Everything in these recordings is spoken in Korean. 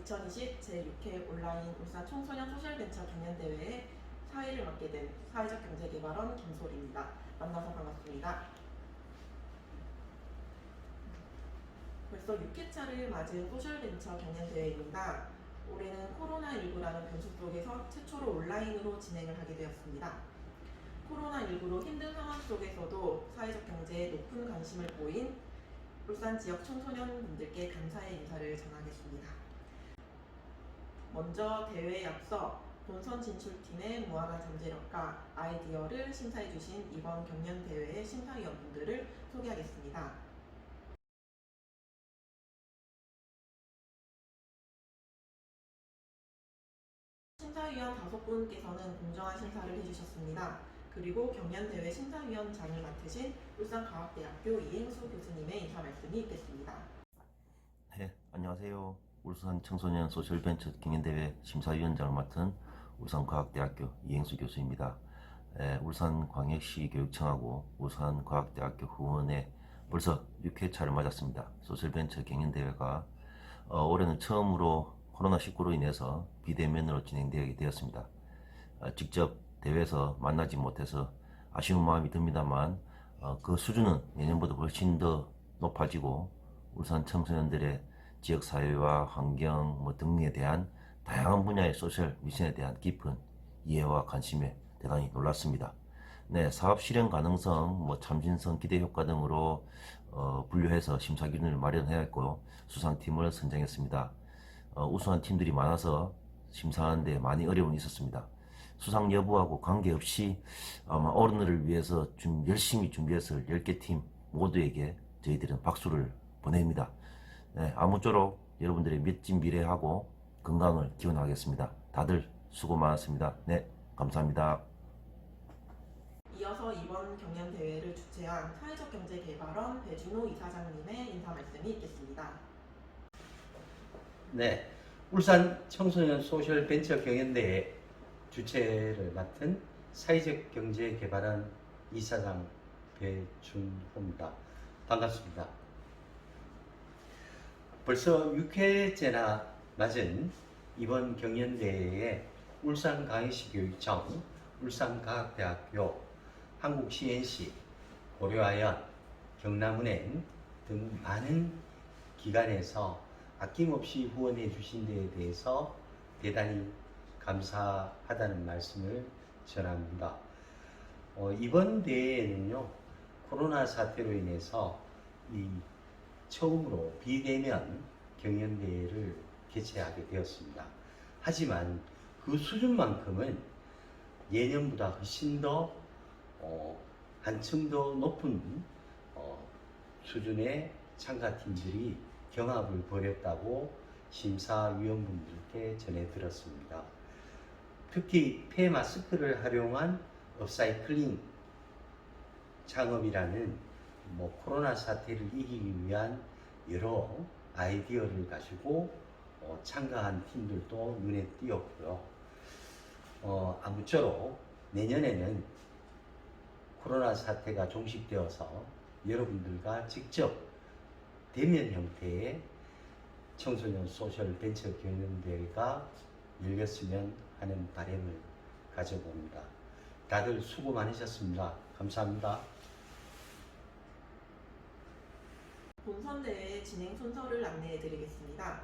2020 제6회 온라인 울산 청소년 소셜벤처 경연대회의 사회를 맡게 된 사회적 경제개발원 김솔입니다. 만나서 반갑습니다. 벌써 6회차를 맞은 소셜벤처 경연대회입니다. 올해는 코로나19라는 변수 속에서 최초로 온라인으로 진행을 하게 되었습니다. 코로나19로 힘든 상황 속에서도 사회적 경제에 높은 관심을 보인 울산 지역 청소년분들께 감사의 인사를 전하겠습니다. 먼저 대회에 앞서 본선 진출팀의 무한한 잠재력과 아이디어를 심사해주신 이번 경연대회의 심사위원분들을 소개하겠습니다. 심사위원 5분께서는 공정한 심사를 해주셨습니다. 그리고 경연대회 심사위원장을 맡으신 울산과학대학교 이행수 교수님의 인사 말씀이 있겠습니다. 네, 안녕하세요. 울산 청소년 소셜벤처 경연대회 심사위원장을 맡은 울산과학대학교 이행수 교수입니다. 울산광역시 교육청하고 울산과학대학교 후원에 벌써 6회차를 맞았습니다. 소셜벤처 경연대회가 올해는 처음으로 코로나19로 인해서 비대면으로 진행되게 되었습니다. 직접 대회에서 만나지 못해서 아쉬운 마음이 듭니다만 그 수준은 예년보다 훨씬 더 높아지고 울산 청소년들의 지역사회와 환경 등에 대한 다양한 분야의 소셜 미션에 대한 깊은 이해와 관심에 대단히 놀랐습니다. 네, 사업 실현 가능성, 참신성, 기대 효과 등으로 분류해서 심사 기준을 마련해야 했고 수상팀을 선정했습니다. 우수한 팀들이 많아서 심사하는데 많이 어려움이 있었습니다. 수상 여부하고 관계없이 아마 어른들을 위해서 열심히 준비해서 10개 팀 모두에게 저희들은 박수를 보냅니다. 네, 아무쪼록 여러분들의 멋진 미래하고 건강을 기원하겠습니다. 다들 수고 많았습니다. 네, 감사합니다. 이어서 이번 경연대회를 주최한 사회적경제개발원 배준호 이사장님의 인사 말씀이 있겠습니다. 네, 울산 청소년 소셜벤처 경연대회 주최를 맡은 사회적경제개발원 이사장 배준호입니다. 반갑습니다. 벌써 6회째나 맞은 이번 경연대회에 울산광역시 교육청, 울산과학대학교, 한국CNC, 고려아연, 경남은행 등 많은 기관에서 아낌없이 후원해 주신 데에 대해서 대단히 감사하다는 말씀을 전합니다. 이번 대회에는요, 코로나 사태로 인해서 처음으로 비대면 경연대회를 개최하게 되었습니다. 하지만 그 수준만큼은 예년보다 훨씬 더 한층 더 높은 수준의 참가팀들이 경합을 벌였다고 심사위원분들께 전해 들었습니다. 특히 폐마스크를 활용한 업사이클링 창업이라는 코로나 사태를 이기기 위한 여러 아이디어를 가지고 참가한 팀들도 눈에 띄었고요. 아무쪼록 내년에는 코로나 사태가 종식되어서 여러분들과 직접 대면 형태의 청소년 소셜 벤처 경연대회가 열렸으면 하는 바람을 가져봅니다. 다들 수고 많으셨습니다. 감사합니다. 본선대회 진행 순서를 안내해 드리겠습니다.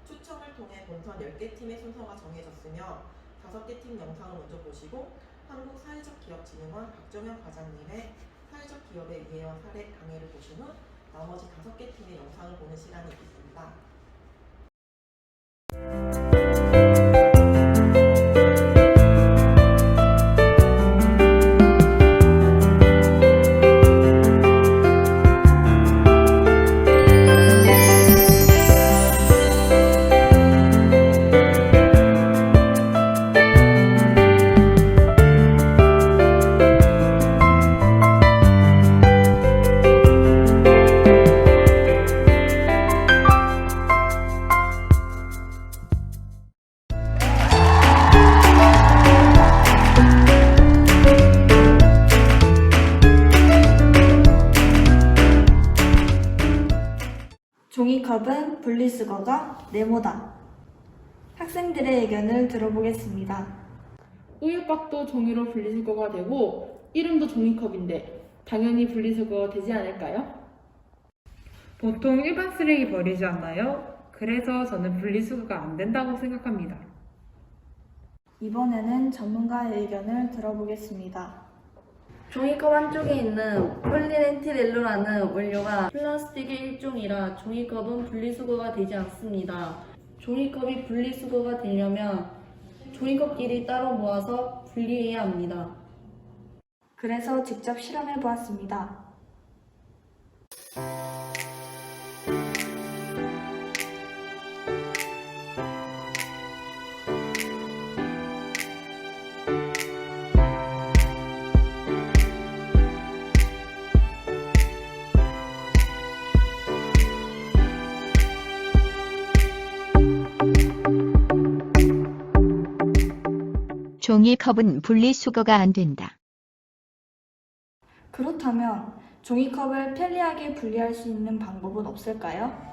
추첨을 통해 본선 10개 팀의 순서가 정해졌으며 5개 팀 영상을 먼저 보시고 한국사회적기업진흥원 박정현 과장님의 사회적 기업의 이해와 사례 강의를 보신 후 나머지 5개 팀의 영상을 보는 시간이 있겠습니다. 종이컵은 분리수거가 네모다. 학생들의 의견을 들어보겠습니다. 우유곽도 종이로 분리수거가 되고 이름도 종이컵인데 당연히 분리수거 되지 않을까요? 보통 일반 쓰레기 버리지 않나요? 그래서 저는 분리수거가 안 된다고 생각합니다. 이번에는 전문가의 의견을 들어보겠습니다. 종이컵 안쪽에 있는 폴리렌틸렐로라는 원료가 플라스틱의 일종이라 종이컵은 분리수거가 되지 않습니다. 종이컵이 분리수거가 되려면 종이컵끼리 따로 모아서 분리해야 합니다. 그래서 직접 실험해 보았습니다. 종이컵은 분리수거가 안 된다. 그렇다면 종이컵을 편리하게 분리할 수 있는 방법은 없을까요?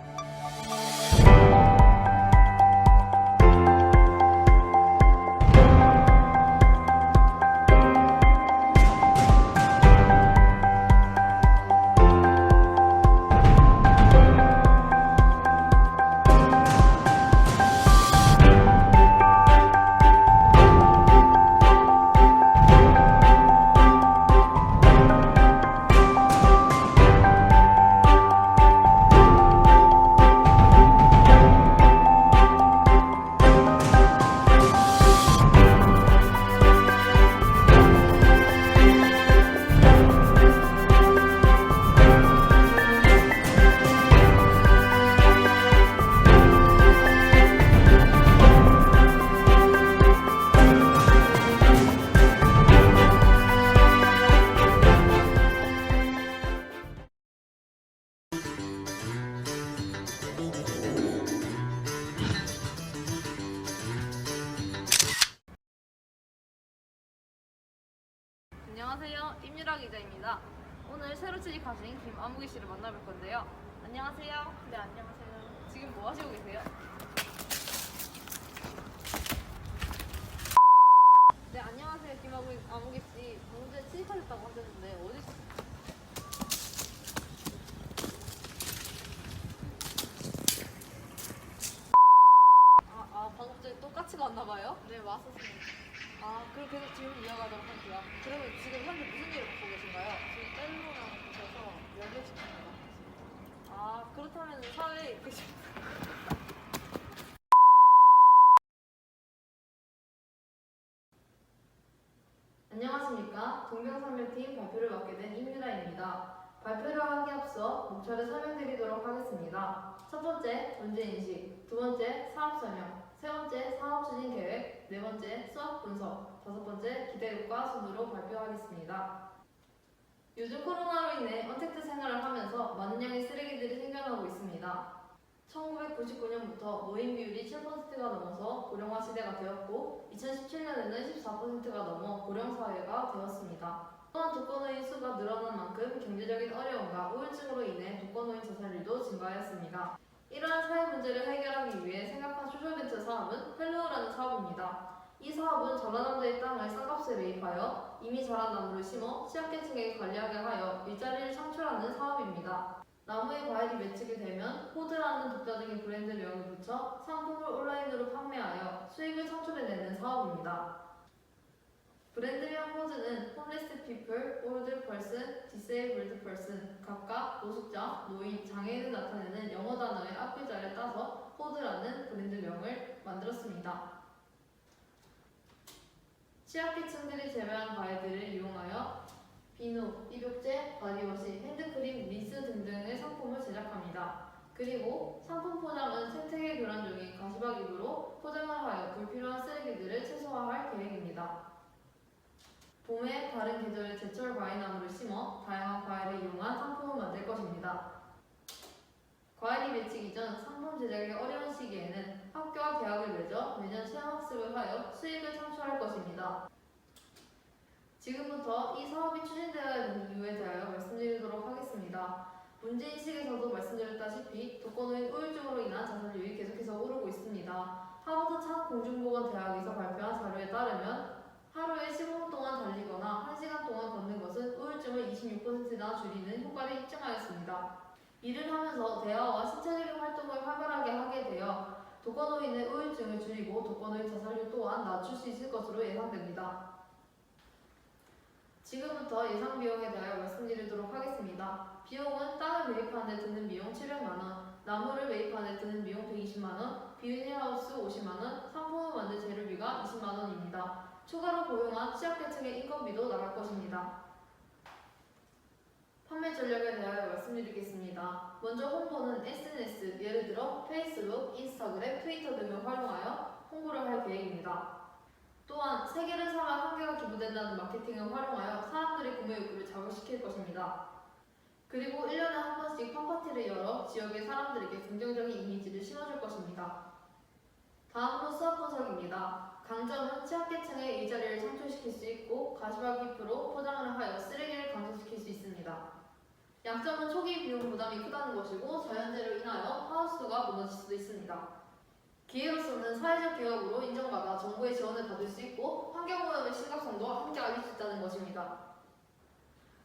안녕하세요. 임유라 기자입니다. 오늘 새로 취직하신 김아무기 씨를 만나볼 건데요. 안녕하세요. 네, 안녕하세요. 지금 뭐 하시고 계세요? 네, 안녕하세요. 김아무기 씨. 방금 전에 취직하셨다고 하셨는데 어디 방금 전에 똑같이 만나봐요? 네, 왔었습니다. 그럼 계속 질문 이어가도록 할게요. 그러면 지금 현재 무슨 일을 맡고 계신가요? 지금 셀로랑 붙여서 연료시키는 그렇다면 사회에 이끄시 안녕하십니까. 동병상련팀 발표를 맡게 된 임유라입니다. 발표를 하기 앞서 목차를 설명드리도록 하겠습니다. 첫 번째, 문제인식, 두 번째, 사업 설명, 세 번째, 사업 추진 계획, 네 번째, 수학 분석, 다섯 번째, 기대효과 순으로 발표하겠습니다. 요즘 코로나로 인해 언택트 생활을 하면서 많은 양의 쓰레기들이 생겨나고 있습니다. 1999년부터 노인 비율이 7%가 넘어서 고령화 시대가 되었고 2017년에는 14%가 넘어 고령 사회가 되었습니다. 또한 독거노인 수가 늘어난 만큼 경제적인 어려움과 우울증으로 인해 독거노인 자살률도 증가하였습니다. 이러한 사회 문제를 해결하기 위해 생각한 소셜벤처 사업은 펠로우라는 사업입니다. 이 사업은 전라남도의 땅을 싼값에 매입하여 이미 자란 나무를 심어 취약계층에게 관리하게 하여 일자리를 창출하는 사업입니다. 나무의 과일이 맺히게 되면 호드라는 독자적인 브랜드 명을 붙여 상품을 온라인으로 판매하여 수익을 창출해내는 사업입니다. 브랜드명 호드는 홈리스 피플, 올드 퍼슨, 디세이블드 퍼슨, 각각 노숙자, 노인, 장애인을 나타내는 영어 단어의 앞글자를 따서 호드라는 브랜드명을 만들었습니다. 취약계층들이 재배한 과일들을 이용하여 비누, 입욕제, 바디워시, 핸드크림, 린스 등등의 상품을 제작합니다. 그리고 상품 포장은 생태계 교란 중인 가시박입으로 포장을 하여 불필요한 쓰레기들을 최소화할 계획입니다. 봄에 다른 계절의 제철 과일나무를 심어 다양한 과일을 이용한 상품을 만들 것입니다. 과일이 맺히기 전 상품 제작이 어려운 시기에는 학교와 계약을 맺어 매년 체험학습을 하여 수익을 창출할 것입니다. 지금부터 이 사업이 추진되어야 하는 이유에 대하여 말씀드리도록 하겠습니다. 문제인식에서도 말씀드렸다시피 독거노인 우울증으로 인한 자살률이 계속해서 오르고 있습니다. 하버드 찬 공중보건대학에서 발표한 자료에 따르면 하루에 15분 동안 달리거나 1시간 동안 걷는 것은 우울증을 26%나 줄이는 효과를 입증하였습니다. 일을 하면서 대화와 신체적인 활동을 활발하게 하게 되어 독거노인의 우울증을 줄이고 독거노인 자살률 또한 낮출 수 있을 것으로 예상됩니다. 지금부터 예상 비용에 대하여 말씀드리도록 하겠습니다. 비용은 땅을 매입하는 데 드는 비용 700만원, 나무를 매입하는 데 드는 비용 120만원, 비닐하우스 50만원, 상품을 만들 재료비가 20만원입니다. 추가로 고용한 취약계층의 인건비도 나갈 것입니다. 판매 전략에 대하여 말씀드리겠습니다. 먼저 홍보는 SNS, 예를 들어 페이스북, 인스타그램, 트위터 등을 활용하여 홍보를 할 계획입니다. 또한 3개를 사면 1개가 기부된다는 마케팅을 활용하여 사람들의 구매 욕구를 자극시킬 것입니다. 그리고 1년에 한 번씩 팜파티를 열어 지역의 사람들에게 긍정적인 이미지를 심어줄 것입니다. 다음으로 수업 분석입니다. 강점은 취약계층의 일자리를 창출시킬 수 있고 가시화기프로 포장을 하여 쓰레기를 감소시킬 수 있습니다. 양점은 초기 비용 부담이 크다는 것이고 자연재해로 인하여 하우스가 무너질 수도 있습니다. 기회로서는 사회적 기업으로 인정받아 정부의 지원을 받을 수 있고 환경오염의 심각성도 함께 알릴 수 있다는 것입니다.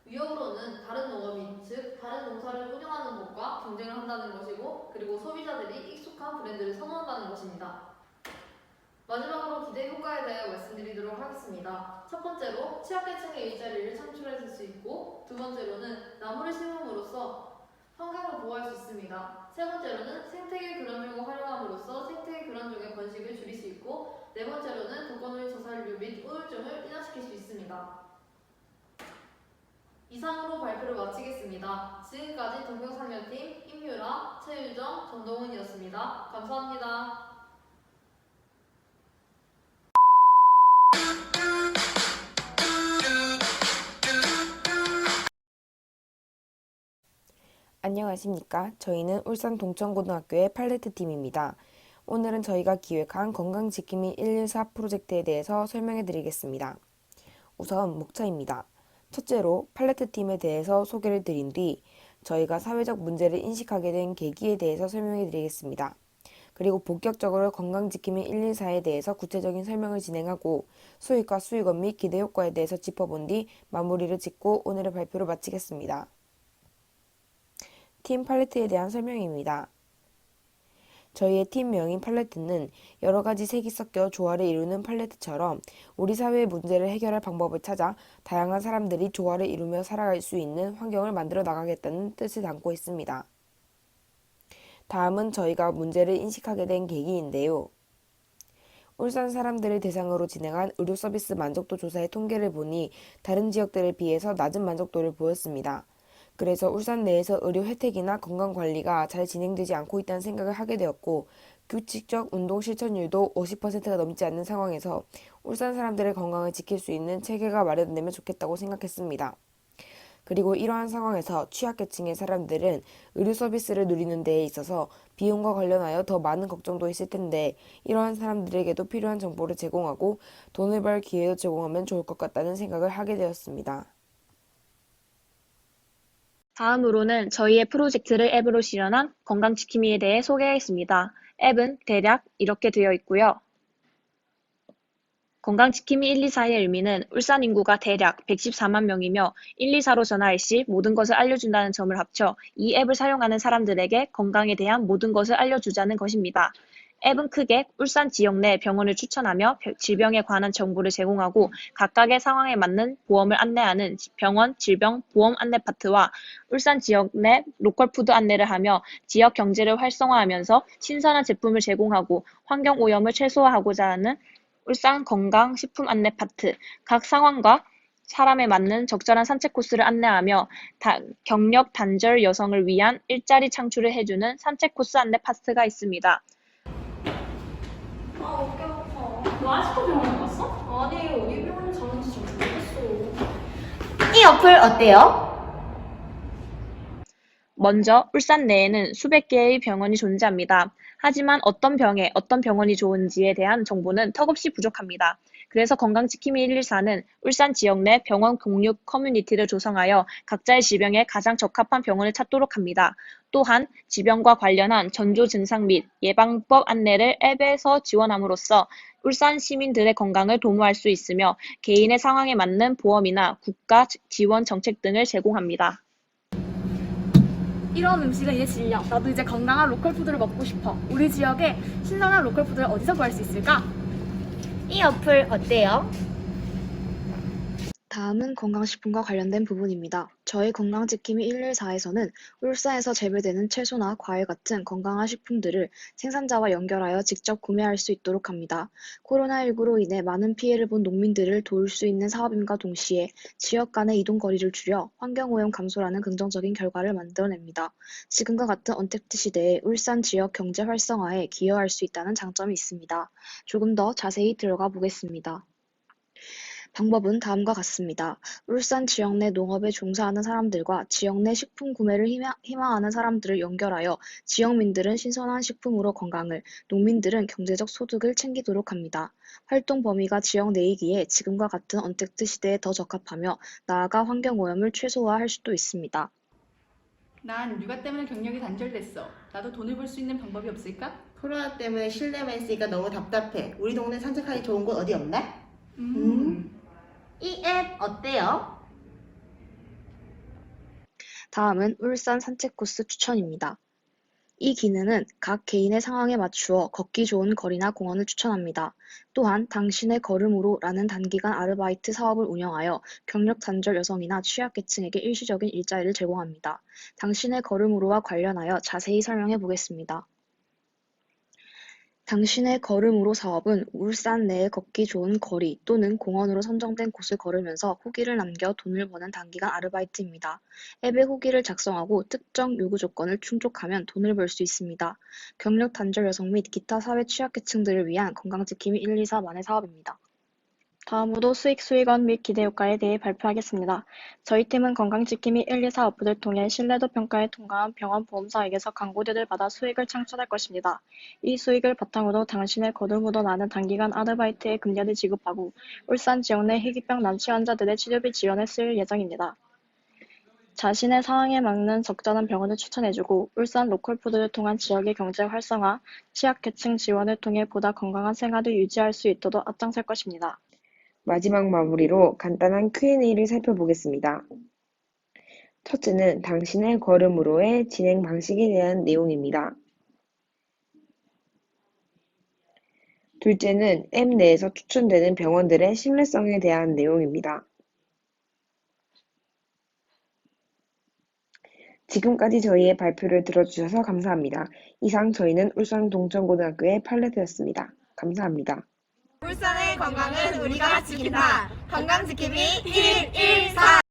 위협으로는 다른 농업인, 즉 다른 농사를 운영하는 것과 경쟁을 한다는 것이고 그리고 소비자들이 익숙한 브랜드를 선호한다는 것입니다. 마지막으로 기대 효과에 대해 말씀드리도록 하겠습니다. 첫 번째로 취약계층의 일자리를 창출할 수 있고 두 번째로는 나무를 심음으로써 환경을 보호할 수 있습니다. 세 번째로는 생태계 교란종을 활용함으로써 생태계 교란종의 번식을 줄일 수 있고 네 번째로는 독거노인 자살률 및 우울증을 인하시킬 수 있습니다. 이상으로 발표를 마치겠습니다. 지금까지 동병상련팀 임유라, 최유정, 전동훈이었습니다. 감사합니다. 안녕하십니까. 저희는 울산 동천고등학교의 팔레트팀입니다. 오늘은 저희가 기획한 건강지킴이 114 프로젝트에 대해서 설명해 드리겠습니다. 우선 목차입니다. 첫째로 팔레트팀에 대해서 소개를 드린 뒤 저희가 사회적 문제를 인식하게 된 계기에 대해서 설명해 드리겠습니다. 그리고 본격적으로 건강지킴이 114에 대해서 구체적인 설명을 진행하고 수익과 수익원 및 기대 효과에 대해서 짚어본 뒤 마무리를 짓고 오늘의 발표를 마치겠습니다. 팀 팔레트에 대한 설명입니다. 저희의 팀명인 팔레트는 여러가지 색이 섞여 조화를 이루는 팔레트처럼 우리 사회의 문제를 해결할 방법을 찾아 다양한 사람들이 조화를 이루며 살아갈 수 있는 환경을 만들어 나가겠다는 뜻을 담고 있습니다. 다음은 저희가 문제를 인식하게 된 계기인데요. 울산 사람들을 대상으로 진행한 의료 서비스 만족도 조사의 통계를 보니 다른 지역들에 비해서 낮은 만족도를 보였습니다. 그래서 울산 내에서 의료 혜택이나 건강관리가 잘 진행되지 않고 있다는 생각을 하게 되었고 규칙적 운동 실천율도 50%가 넘지 않는 상황에서 울산 사람들의 건강을 지킬 수 있는 체계가 마련되면 좋겠다고 생각했습니다. 그리고 이러한 상황에서 취약계층의 사람들은 의료 서비스를 누리는 데에 있어서 비용과 관련하여 더 많은 걱정도 있을 텐데 이러한 사람들에게도 필요한 정보를 제공하고 돈을 벌 기회도 제공하면 좋을 것 같다는 생각을 하게 되었습니다. 다음으로는 저희의 프로젝트를 앱으로 실현한 건강지킴이에 대해 소개하겠습니다. 앱은 대략 이렇게 되어 있고요. 건강지킴이 124의 의미는 울산 인구가 대략 114만 명이며 124로 전화할 시 모든 것을 알려준다는 점을 합쳐 이 앱을 사용하는 사람들에게 건강에 대한 모든 것을 알려주자는 것입니다. 앱은 크게 울산 지역 내 병원을 추천하며 질병에 관한 정보를 제공하고 각각의 상황에 맞는 보험을 안내하는 병원 질병 보험 안내 파트와 울산 지역 내 로컬푸드 안내를 하며 지역 경제를 활성화하면서 신선한 제품을 제공하고 환경 오염을 최소화하고자 하는 울산 건강 식품 안내 파트, 각 상황과 사람에 맞는 적절한 산책 코스를 안내하며 경력 단절 여성을 위한 일자리 창출을 해주는 산책 코스 안내 파트가 있습니다. 아, 어깨 아파. 너 아직도 병원 안 갔어? 아니, 어디 병원에 가는지 잘 모르겠어. 이 어플 어때요? 먼저 울산 내에는 수백 개의 병원이 존재합니다. 하지만 어떤 병에 어떤 병원이 좋은지에 대한 정보는 턱없이 부족합니다. 그래서 건강지킴이 114는 울산 지역 내 병원 공유 커뮤니티를 조성하여 각자의 질병에 가장 적합한 병원을 찾도록 합니다. 또한 질병과 관련한 전조 증상 및 예방법 안내를 앱에서 지원함으로써 울산 시민들의 건강을 도모할 수 있으며 개인의 상황에 맞는 보험이나 국가 지원 정책 등을 제공합니다. 이런 음식은 이제 질려. 나도 이제 건강한 로컬 푸드를 먹고 싶어. 우리 지역에 신선한 로컬 푸드를 어디서 구할 수 있을까? 이 어플 어때요? 다음은 건강식품과 관련된 부분입니다. 저희 건강지킴이 114에서는 울산에서 재배되는 채소나 과일 같은 건강한 식품들을 생산자와 연결하여 직접 구매할 수 있도록 합니다. 코로나19로 인해 많은 피해를 본 농민들을 도울 수 있는 사업임과 동시에 지역 간의 이동거리를 줄여 환경오염 감소라는 긍정적인 결과를 만들어냅니다. 지금과 같은 언택트 시대에 울산 지역 경제 활성화에 기여할 수 있다는 장점이 있습니다. 조금 더 자세히 들어가 보겠습니다. 방법은 다음과 같습니다. 울산 지역 내 농업에 종사하는 사람들과 지역 내 식품 구매를 희망하는 사람들을 연결하여 지역민들은 신선한 식품으로 건강을, 농민들은 경제적 소득을 챙기도록 합니다. 활동 범위가 지역 내이기에 지금과 같은 언택트 시대에 더 적합하며 나아가 환경오염을 최소화할 수도 있습니다. 난 육아 때문에 경력이 단절됐어. 나도 돈을 벌 수 있는 방법이 없을까? 코로나 때문에 실내만 있으니까 너무 답답해. 우리 동네 산책하기 좋은 곳 어디 없나? 이 앱 어때요? 다음은 울산 산책 코스 추천입니다. 이 기능은 각 개인의 상황에 맞추어 걷기 좋은 거리나 공원을 추천합니다. 또한 당신의 걸음으로 라는 단기간 아르바이트 사업을 운영하여 경력 단절 여성이나 취약계층에게 일시적인 일자리를 제공합니다. 당신의 걸음으로와 관련하여 자세히 설명해 보겠습니다. 당신의 걸음으로 사업은 울산 내에 걷기 좋은 거리 또는 공원으로 선정된 곳을 걸으면서 후기를 남겨 돈을 버는 단기간 아르바이트입니다. 앱에 후기를 작성하고 특정 요구 조건을 충족하면 돈을 벌 수 있습니다. 경력 단절 여성 및 기타 사회 취약계층들을 위한 건강지킴이 124만의 사업입니다. 다음으로 수익원 및 기대효과에 대해 발표하겠습니다. 저희 팀은 건강지킴이 124 어플을 통해 신뢰도 평가에 통과한 병원 보험사에게서 광고료를 받아 수익을 창출할 것입니다. 이 수익을 바탕으로 당신의 걸음으로 나는 단기간 아르바이트에 급여를 지급하고 울산 지역 내 희귀병 난치 환자들의 치료비 지원에 쓰일 예정입니다. 자신의 상황에 맞는 적절한 병원을 추천해주고 울산 로컬푸드를 통한 지역의 경제 활성화, 취약계층 지원을 통해 보다 건강한 생활을 유지할 수 있도록 앞장설 것입니다. 마지막 마무리로 간단한 Q&A를 살펴보겠습니다. 첫째는 당신의 걸음으로의 진행 방식에 대한 내용입니다. 둘째는 앱 내에서 추천되는 병원들의 신뢰성에 대한 내용입니다. 지금까지 저희의 발표를 들어주셔서 감사합니다. 이상 저희는 울산 동천고등학교의 팔레트였습니다. 감사합니다. 울산의 건강은 우리가 지킨다. 건강지킴이 114.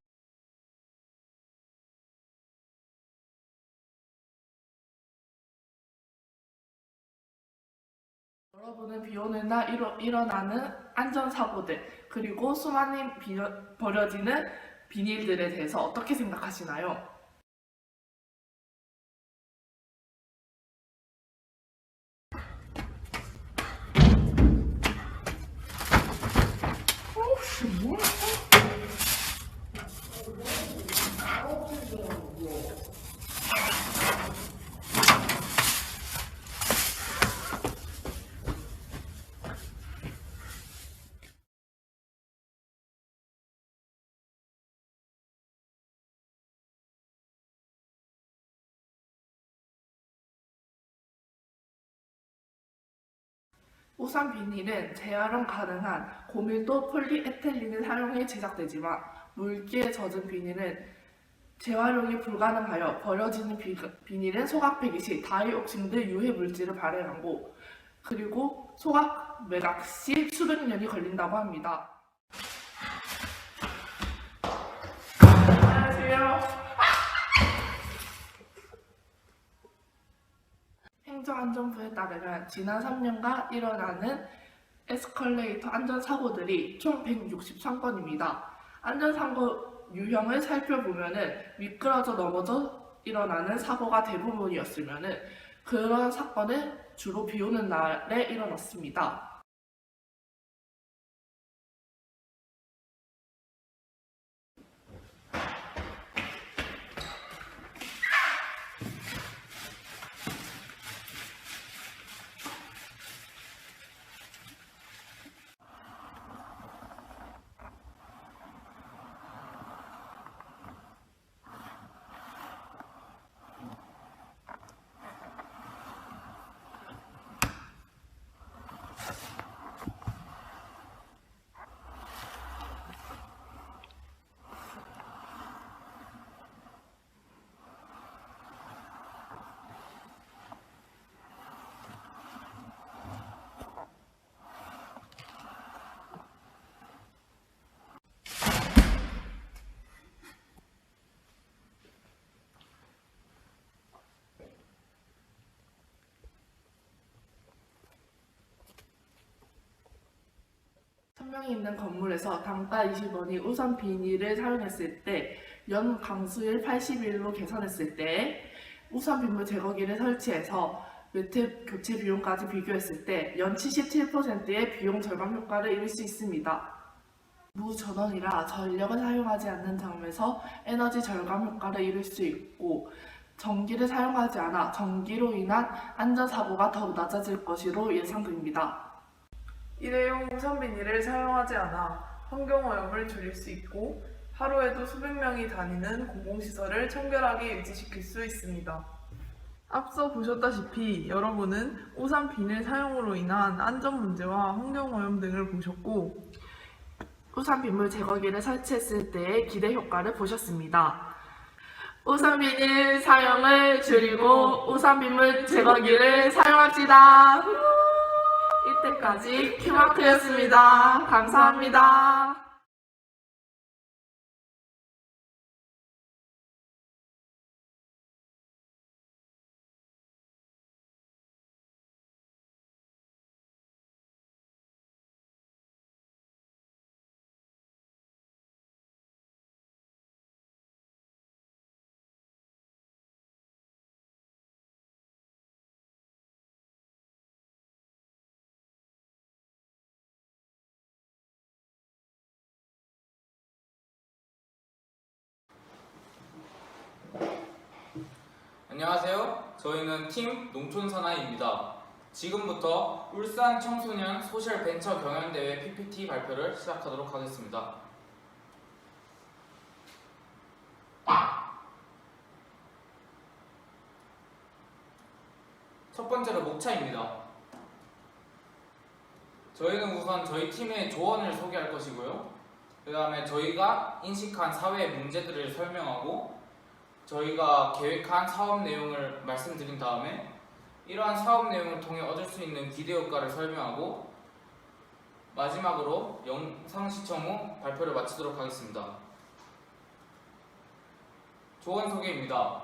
여러분은 비 오는 날 일어나는 안전사고들 그리고 수많은 버려지는 비닐들에 대해서 어떻게 생각하시나요? 우산 비닐은 재활용 가능한 고밀도 폴리에틸렌을 사용해 제작되지만 물기에 젖은 비닐은 재활용이 불가능하여 버려지는 비닐은 소각폐기 시 다이옥신 등 유해 물질을 발생하고 그리고 소각 매각 시 수백 년이 걸린다고 합니다. 안녕하세요. 행정안전부에 따르면 지난 3년간 일어나는 에스컬레이터 안전사고들이 총 163건입니다. 안전사고 유형을 살펴보면 미끄러져 넘어져 일어나는 사고가 대부분이었으면 그런 사건은 주로 비 오는 날에 일어났습니다. 명이 있는 건물에서 당가 20원이 우선 비닐을 사용했을 때 연 강수일 80일로 계산했을 때 우선 빗물 제거기를 설치해서 매트 교체 비용까지 비교했을 때 연 77%의 비용 절감 효과를 이룰 수 있습니다. 무전원이라 전력을 사용하지 않는 점에서 에너지 절감 효과를 이룰 수 있고, 전기를 사용하지 않아 전기로 인한 안전사고가 더욱 낮아질 것으로 예상됩니다. 일회용 우선 비닐을 사용하지 않아 환경오염을 줄일 수 있고 하루에도 수백 명이 다니는 공공시설을 청결하게 유지시킬 수 있습니다. 앞서 보셨다시피 여러분은 우산 비닐 사용으로 인한 안전 문제와 환경오염 등을 보셨고, 우산 빗물 제거기를 설치했을 때의 기대 효과를 보셨습니다. 우산 비닐 사용을 줄이고 우산 빗물 제거기를 사용합시다. 이때까지 큐마크였습니다. 감사합니다. 안녕하세요. 저희는 팀 농촌사나이입니다. 지금부터 울산 청소년 소셜 벤처 경연대회 PPT 발표를 시작하도록 하겠습니다. 첫 번째로 목차입니다. 저희는 우선 저희 팀의 조언을 소개할 것이고요. 그 다음에 저희가 인식한 사회 문제들을 설명하고 저희가 계획한 사업 내용을 말씀드린 다음에 이러한 사업 내용을 통해 얻을 수 있는 기대 효과를 설명하고 마지막으로 영상 시청 후 발표를 마치도록 하겠습니다. 조언 소개입니다.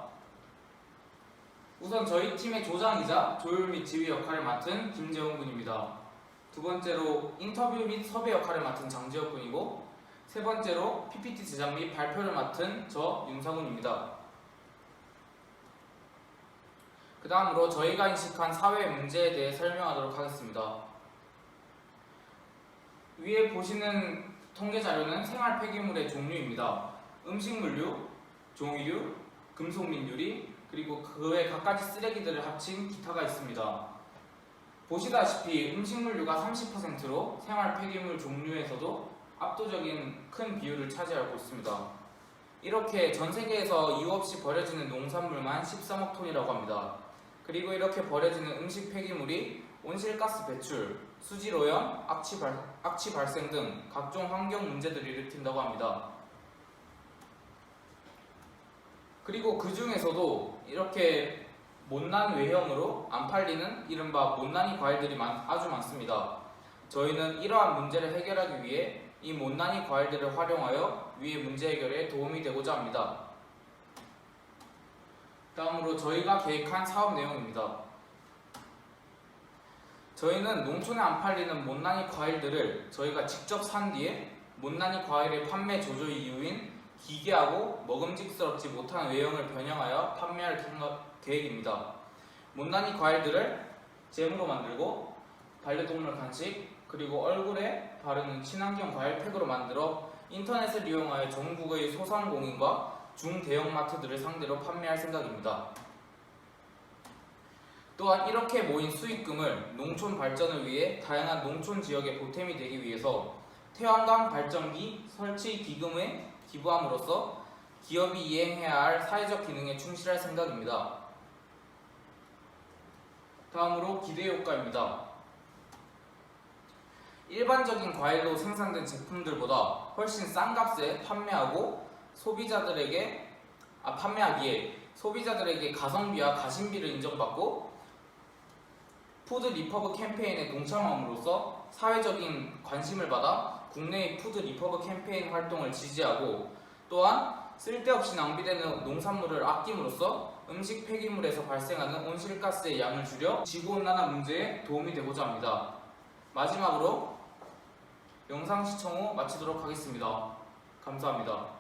우선 저희 팀의 조장이자 조율 및 지휘 역할을 맡은 김재훈 군입니다. 두 번째로 인터뷰 및 섭외 역할을 맡은 장지혁 군이고, 세 번째로 PPT 제작 및 발표를 맡은 저 윤상훈입니다. 그 다음으로 저희가 인식한 사회 문제에 대해 설명하도록 하겠습니다. 위에 보시는 통계 자료는 생활 폐기물의 종류입니다. 음식물류, 종이류, 금속 민유리, 그리고 그 외 갖가지 쓰레기들을 합친 기타가 있습니다. 보시다시피 음식물류가 30%로 생활 폐기물 종류에서도 압도적인 큰 비율을 차지하고 있습니다. 이렇게 전 세계에서 이유 없이 버려지는 농산물만 13억 톤이라고 합니다. 그리고 이렇게 버려지는 음식 폐기물이 온실가스 배출, 수질오염, 악취 발생 등 각종 환경 문제들을 일으킨다고 합니다. 그리고 그 중에서도 이렇게 못난 외형으로 안 팔리는 이른바 못난이 과일들이 아주 많습니다. 저희는 이러한 문제를 해결하기 위해 이 못난이 과일들을 활용하여 위의 문제 해결에 도움이 되고자 합니다. 다음으로 저희가 계획한 사업 내용입니다. 저희는 농촌에 안 팔리는 못난이 과일들을 저희가 직접 산 뒤에 못난이 과일의 판매 조조 이유인 기괴하고 먹음직스럽지 못한 외형을 변형하여 판매할 계획입니다. 못난이 과일들을 잼으로 만들고 반려동물 간식, 그리고 얼굴에 바르는 친환경 과일팩으로 만들어 인터넷을 이용하여 전국의 소상공인과 중대형마트들을 상대로 판매할 생각입니다. 또한 이렇게 모인 수익금을 농촌 발전을 위해 다양한 농촌 지역에 보탬이 되기 위해서 태양광 발전기 설치 기금에 기부함으로써 기업이 이행해야 할 사회적 기능에 충실할 생각입니다. 다음으로 기대 효과입니다. 일반적인 과일로 생산된 제품들보다 훨씬 싼 값에 판매하기에 소비자들에게 가성비와 가심비를 인정받고 푸드 리퍼브 캠페인에 동참함으로써 사회적인 관심을 받아 국내의 푸드 리퍼브 캠페인 활동을 지지하고, 또한 쓸데없이 낭비되는 농산물을 아낌으로써 음식 폐기물에서 발생하는 온실가스의 양을 줄여 지구온난화 문제에 도움이 되고자 합니다. 마지막으로 영상 시청 후 마치도록 하겠습니다. 감사합니다.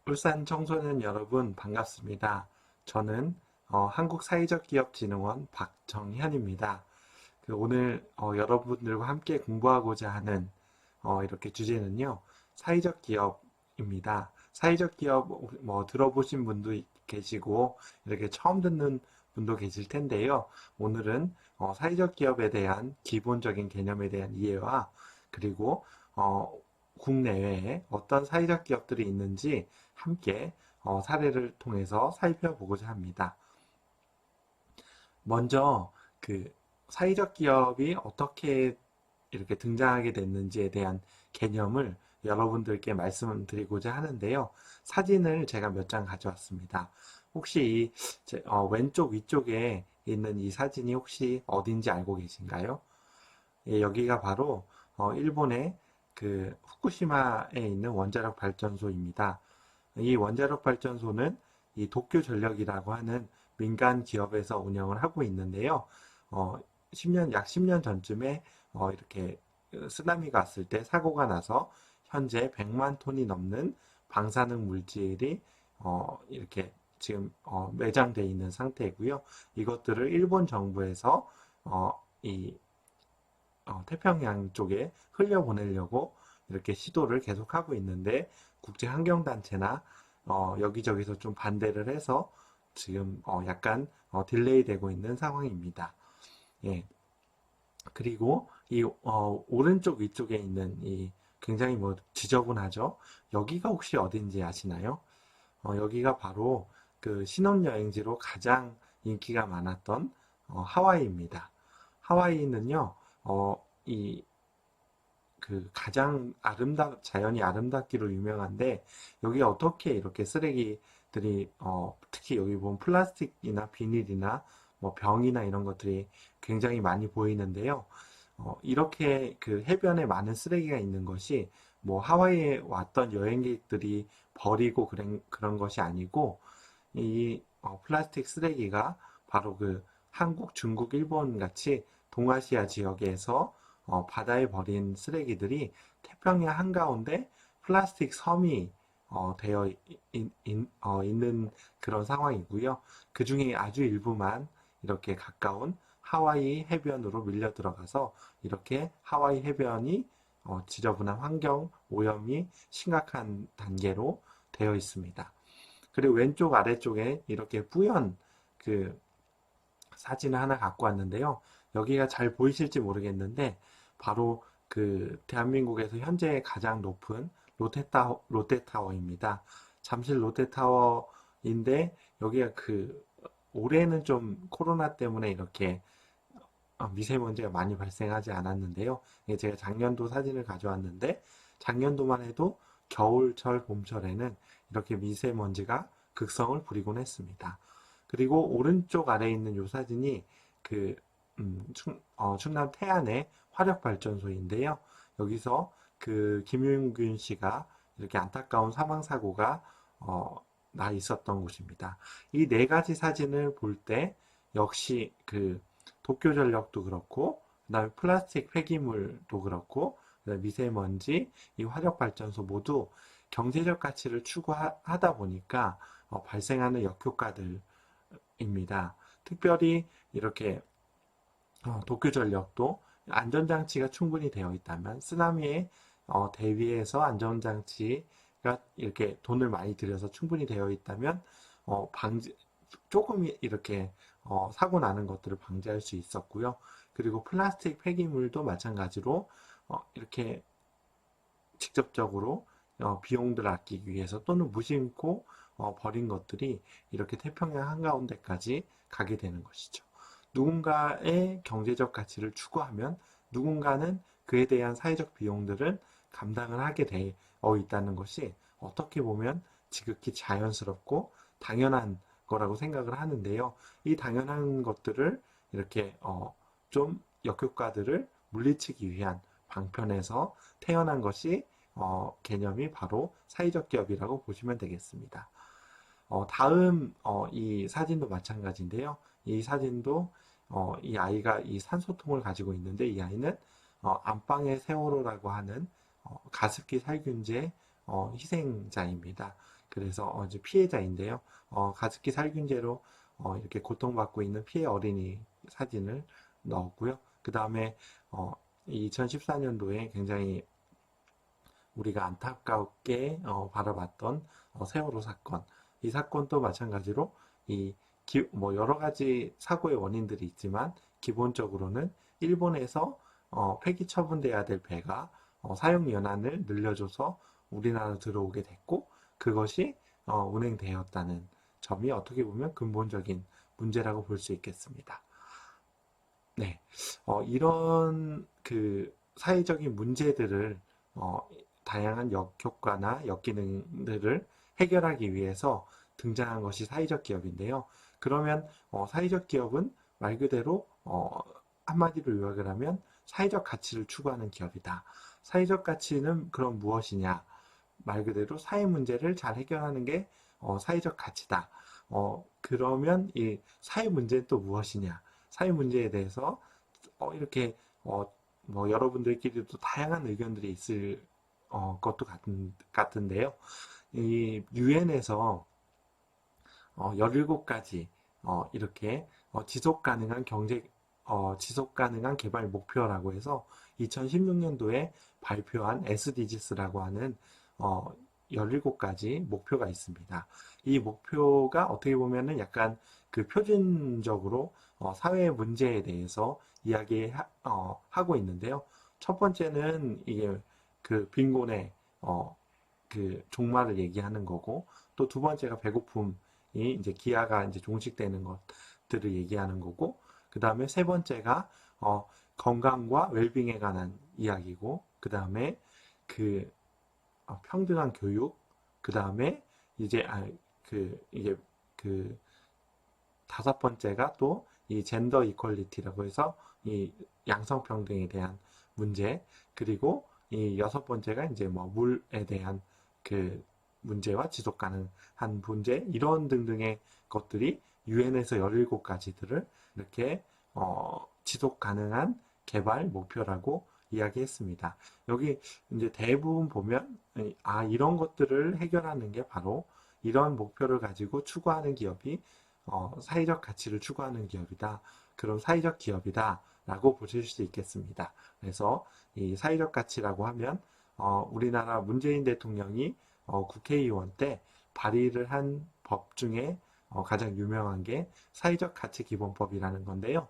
울산 청소년 여러분 반갑습니다. 저는 한국사회적기업진흥원 박정현입니다. 오늘 여러분들과 함께 공부하고자 하는 이렇게 주제는요, 사회적 기업입니다. 사회적 기업 들어보신 분도 계시고 이렇게 처음 듣는 분도 계실 텐데요. 오늘은 사회적 기업에 대한 기본적인 개념에 대한 이해와 그리고 국내외에 어떤 사회적 기업들이 있는지 함께 사례를 통해서 살펴보고자 합니다. 먼저 사회적 기업이 어떻게 이렇게 등장하게 됐는지에 대한 개념을 여러분들께 말씀드리고자 하는데요. 사진을 제가 몇 장 가져왔습니다. 혹시 왼쪽 위쪽에 있는 이 사진이 혹시 어딘지 알고 계신가요? 예, 여기가 바로 일본의 후쿠시마에 있는 원자력 발전소입니다. 이 원자력 발전소는 이 도쿄전력이라고 하는 민간 기업에서 운영을 하고 있는데요. 약 10년 전쯤에 이렇게 쓰나미가 왔을 때 사고가 나서 현재 100만 톤이 넘는 방사능 물질이 이렇게 지금 매장돼 있는 상태이고요. 이것들을 일본 정부에서 태평양 쪽에 흘려보내려고 이렇게 시도를 계속하고 있는데 국제환경단체나 여기저기서 좀 반대를 해서 지금 약간 딜레이 되고 있는 상황입니다. 예. 그리고 이 오른쪽 위쪽에 있는 이 굉장히 지저분하죠? 여기가 혹시 어딘지 아시나요? 여기가 바로 그 신혼여행지로 가장 인기가 많았던 하와이입니다. 하와이는요, 가장 자연이 아름답기로 유명한데, 여기가 어떻게 이렇게 쓰레기들이, 특히 여기 보면 플라스틱이나 비닐이나 병이나 이런 것들이 굉장히 많이 보이는데요. 이렇게 그 해변에 많은 쓰레기가 있는 것이 하와이에 왔던 여행객들이 버리고 그런 것이 아니고, 이 플라스틱 쓰레기가 바로 그 한국, 중국, 일본 같이 동아시아 지역에서 바다에 버린 쓰레기들이 태평양 한가운데 플라스틱 섬이 되어 있는 그런 상황이고요. 그 중에 아주 일부만 이렇게 가까운 하와이 해변으로 밀려 들어가서 이렇게 하와이 해변이 지저분한 환경 오염이 심각한 단계로 되어 있습니다. 그리고 왼쪽 아래쪽에 이렇게 뿌연 그 사진을 하나 갖고 왔는데요. 여기가 잘 보이실지 모르겠는데 바로 그 대한민국에서 현재 가장 높은 롯데타워입니다. 잠실 롯데타워인데 여기가 올해는 좀 코로나 때문에 이렇게 미세먼지가 많이 발생하지 않았는데요. 제가 작년도 사진을 가져왔는데 작년도만 해도 겨울철, 봄철에는 이렇게 미세먼지가 극성을 부리곤 했습니다. 그리고 오른쪽 아래에 있는 이 사진이 충남 태안의 화력발전소인데요. 여기서 김윤균 씨가 이렇게 안타까운 사망사고가 나 있었던 곳입니다. 이 네 가지 사진을 볼 때 역시 도쿄전력도 그렇고 그다음에 플라스틱 폐기물도 그렇고 그다음에 미세먼지, 이 화력발전소 모두 경제적 가치를 추구하다 보니까 발생하는 역효과들입니다. 특별히 이렇게 도쿄전력도 안전장치가 충분히 되어 있다면 쓰나미에 대비해서 안전장치가 이렇게 돈을 많이 들여서 충분히 되어 있다면 조금 이렇게 사고 나는 것들을 방지할 수 있었고요. 그리고 플라스틱 폐기물도 마찬가지로 이렇게 직접적으로 비용들을 아끼기 위해서 또는 무심코 버린 것들이 이렇게 태평양 한가운데까지 가게 되는 것이죠. 누군가의 경제적 가치를 추구하면 누군가는 그에 대한 사회적 비용들을 감당을 하게 되어 있다는 것이 어떻게 보면 지극히 자연스럽고 당연한 거라고 생각을 하는데요. 이 당연한 것들을 이렇게 좀 역효과들을 물리치기 위한 방편에서 태어난 것이 개념이 바로 사회적 기업이라고 보시면 되겠습니다. 다음 이 사진도 마찬가지인데요. 이 사진도 이 아이가 이 산소통을 가지고 있는데 이 아이는 안방의 세월호라고 하는 가습기 살균제 희생자입니다. 그래서 이제 피해자인데요. 가습기 살균제로 이렇게 고통받고 있는 피해 어린이 사진을 넣었고요. 그 다음에 2014년도에 굉장히 우리가 안타깝게 바라봤던 세월호 사건. 이 사건도 마찬가지로 여러 가지 사고의 원인들이 있지만 기본적으로는 일본에서 폐기 처분돼야 될 배가 사용 연한을 늘려줘서 우리나라로 들어오게 됐고 그것이 운행되었다는 점이 어떻게 보면 근본적인 문제라고 볼 수 있겠습니다. 네, 이런 사회적인 문제들을 다양한 역효과나 역기능들을 해결하기 위해서 등장한 것이 사회적 기업인데요. 그러면 사회적 기업은 말 그대로 한마디로 요약을 하면 사회적 가치를 추구하는 기업이다. 사회적 가치는 그럼 무엇이냐? 말 그대로 사회 문제를 잘 해결하는 게 사회적 가치다. 그러면 이 사회 문제는 또 무엇이냐? 사회 문제에 대해서 이렇게 여러분들끼리도 다양한 의견들이 있을 것도 같은데요. 이 유엔에서 17가지 이렇게 지속 가능한 지속 가능한 개발 목표라고 해서 2016년도에 발표한 SDGs라고 하는 17가지 목표가 있습니다. 이 목표가 어떻게 보면은 약간 그 표준적으로 사회 문제에 대해서 이야기하고 있는데요. 첫 번째는 이게 그 빈곤의 그 종말을 얘기하는 거고, 또 두 번째가 배고픔이 이제 기아가 이제 종식되는 것들을 얘기하는 거고, 그 다음에 세 번째가 건강과 웰빙에 관한 이야기고, 그 다음에 그 평등한 교육, 그 다음에 이제 이게 그 다섯 번째가 또 이 젠더 이퀄리티라고 해서 이 양성평등에 대한 문제, 그리고 이 여섯 번째가 이제 뭐 물에 대한 그 문제와 지속 가능한 문제, 이런 등등의 것들이 유엔에서 17가지들을 이렇게 지속 가능한 개발 목표라고 이야기했습니다. 여기 이제 대부분 보면 이런 것들을 해결하는 게 바로 이런 목표를 가지고 추구하는 기업이 사회적 가치를 추구하는 기업이다. 그럼 사회적 기업이다 라고 보실 수 있겠습니다. 그래서 이 사회적 가치라고 하면 우리나라 문재인 대통령이 국회의원 때 발의를 한 법 중에 가장 유명한 게 사회적 가치 기본법이라는 건데요.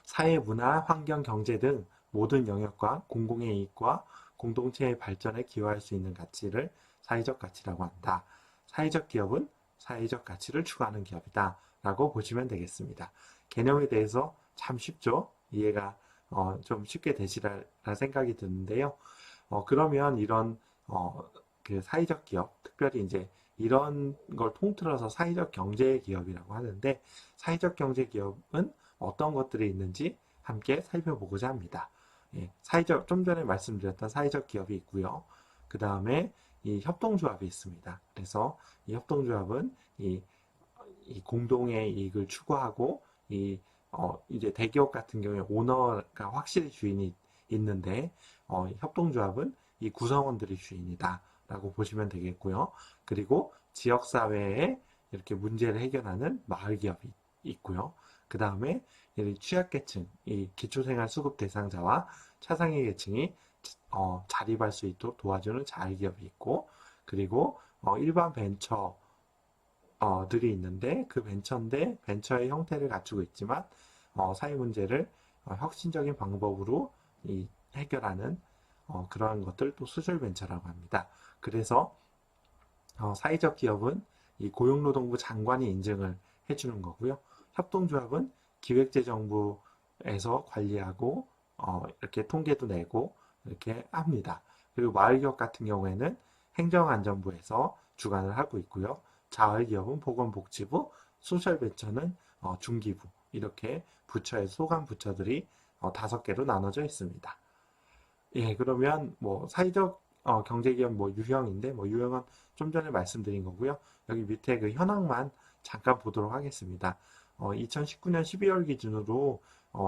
사회, 문화, 환경, 경제 등 모든 영역과 공공의 이익과 공동체의 발전에 기여할 수 있는 가치를 사회적 가치라고 한다. 사회적 기업은 사회적 가치를 추구하는 기업이다 라고 보시면 되겠습니다. 개념에 대해서 참 쉽죠? 이해가 좀 쉽게 되시라 생각이 드는데요. 그러면 이런 그 사회적 기업, 특별히 이제 이런 걸 통틀어서 사회적 경제 기업이라고 하는데, 사회적 경제 기업은 어떤 것들이 있는지 함께 살펴보고자 합니다. 좀 전에 말씀드렸던 사회적 기업이 있고요. 그 다음에 이 협동조합이 있습니다. 그래서 이 협동조합은 이 공동의 이익을 추구하고 이제 대기업 같은 경우에 오너가 확실히 주인이 있는데, 협동조합은 이 구성원들이 주인이다 라고 보시면 되겠고요. 그리고 지역사회에 이렇게 문제를 해결하는 마을기업이 있고요. 그 다음에 취약계층, 이 기초생활수급 대상자와 차상위 계층이 자립할 수 있도록 도와주는 자활기업이 있고, 그리고 일반 벤처들이 있는데, 그 벤처의 형태를 갖추고 있지만 사회 문제를 혁신적인 방법으로 해결하는 그러한 것들 또 수출 벤처라고 합니다. 그래서 사회적 기업은 이 고용노동부 장관이 인증을 해주는 거고요. 협동조합은 기획재정부에서 관리하고 이렇게 통계도 내고 이렇게 합니다. 그리고 마을기업 같은 경우에는 행정안전부에서 주관을 하고 있고요. 자활기업은 보건복지부, 소셜벤처는 중기부, 이렇게 부처의 소관 부처들이 5개로 나눠져 있습니다. 예, 그러면 뭐 사회적 경제기업 유형인데, 유형은 좀 전에 말씀드린 거고요. 여기 밑에 그 현황만 잠깐 보도록 하겠습니다. 2019년 12월 기준으로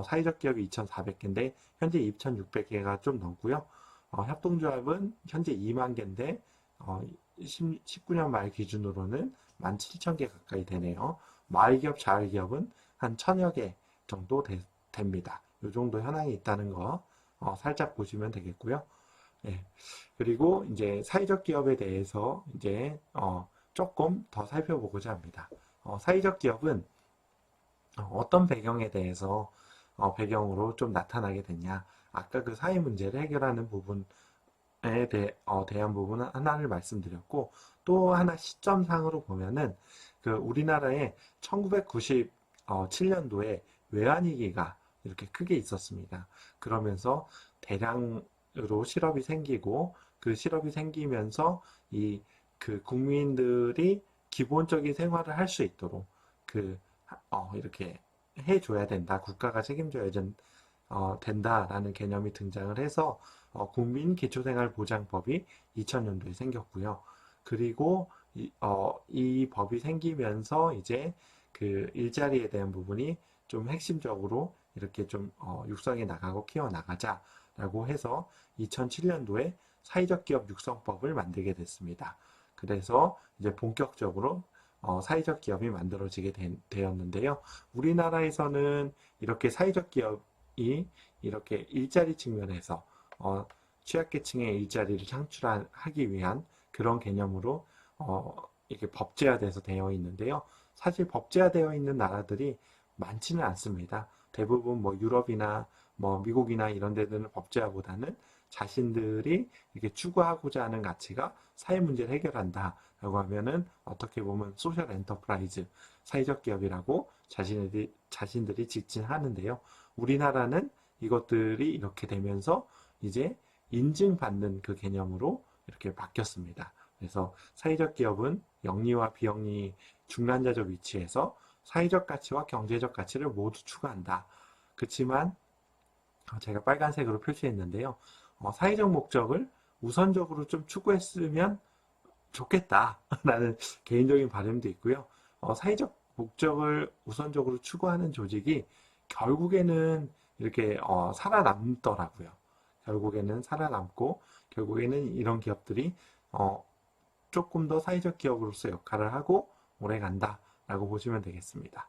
사회적 기업이 2,400개인데 현재 2,600개가 좀 넘고요. 협동조합은 현재 2만 개인데 19년 말 기준으로는 17,000개 가까이 되네요. 마을기업, 자활기업은 한 1,000여 개 정도 됩니다. 이 정도 현황이 있다는 거 살짝 보시면 되겠고요. 예. 그리고 이제 사회적 기업에 대해서 이제 조금 더 살펴보고자 합니다. 사회적 기업은 어떤 배경에 대해서 배경으로 좀 나타나게 됐냐. 아까 그 사회 문제를 해결하는 부분에 대한 부분은 하나를 말씀드렸고, 또 하나 시점상으로 보면은 그 우리나라에 1997년도에 외환위기가 이렇게 크게 있었습니다. 그러면서 대량으로 실업이 생기고, 그 실업이 생기면서 그 국민들이 기본적인 생활을 할 수 있도록 이렇게 해줘야 된다. 국가가 책임져야 된다라는 개념이 등장을 해서 국민기초생활보장법이 2000년도에 생겼고요. 그리고 이 법이 생기면서 이제 그 일자리에 대한 부분이 좀 핵심적으로 이렇게 좀 육성해 나가고 키워 나가자라고 해서 2007년도에 사회적 기업 육성법을 만들게 됐습니다. 그래서 이제 본격적으로 사회적 기업이 만들어지게 되었는데요. 우리나라에서는 이렇게 사회적 기업이 이렇게 일자리 측면에서 취약계층의 일자리를 창출하기 위한 그런 개념으로 이렇게 법제화돼서 되어 있는데요. 사실 법제화되어 있는 나라들이 많지는 않습니다. 대부분 뭐 유럽이나 뭐 미국이나 이런 데들은 법제화보다는 자신들이 이렇게 추구하고자 하는 가치가 사회 문제를 해결한다라고 하면은 어떻게 보면 소셜 엔터프라이즈, 사회적 기업이라고 자신들이 직진하는데요. 우리나라는 이것들이 이렇게 되면서 이제 인증받는 그 개념으로 이렇게 바뀌었습니다. 그래서 사회적 기업은 영리와 비영리 중간자적 위치에서 사회적 가치와 경제적 가치를 모두 추구한다. 그렇지만 제가 빨간색으로 표시했는데요. 사회적 목적을 우선적으로 좀 추구했으면 좋겠다라는 개인적인 바람도 있고요. 사회적 목적을 우선적으로 추구하는 조직이 결국에는 이렇게 살아남더라고요. 결국에는 살아남고 결국에는 이런 기업들이 조금 더 사회적 기업으로서 역할을 하고 오래 간다라고 보시면 되겠습니다.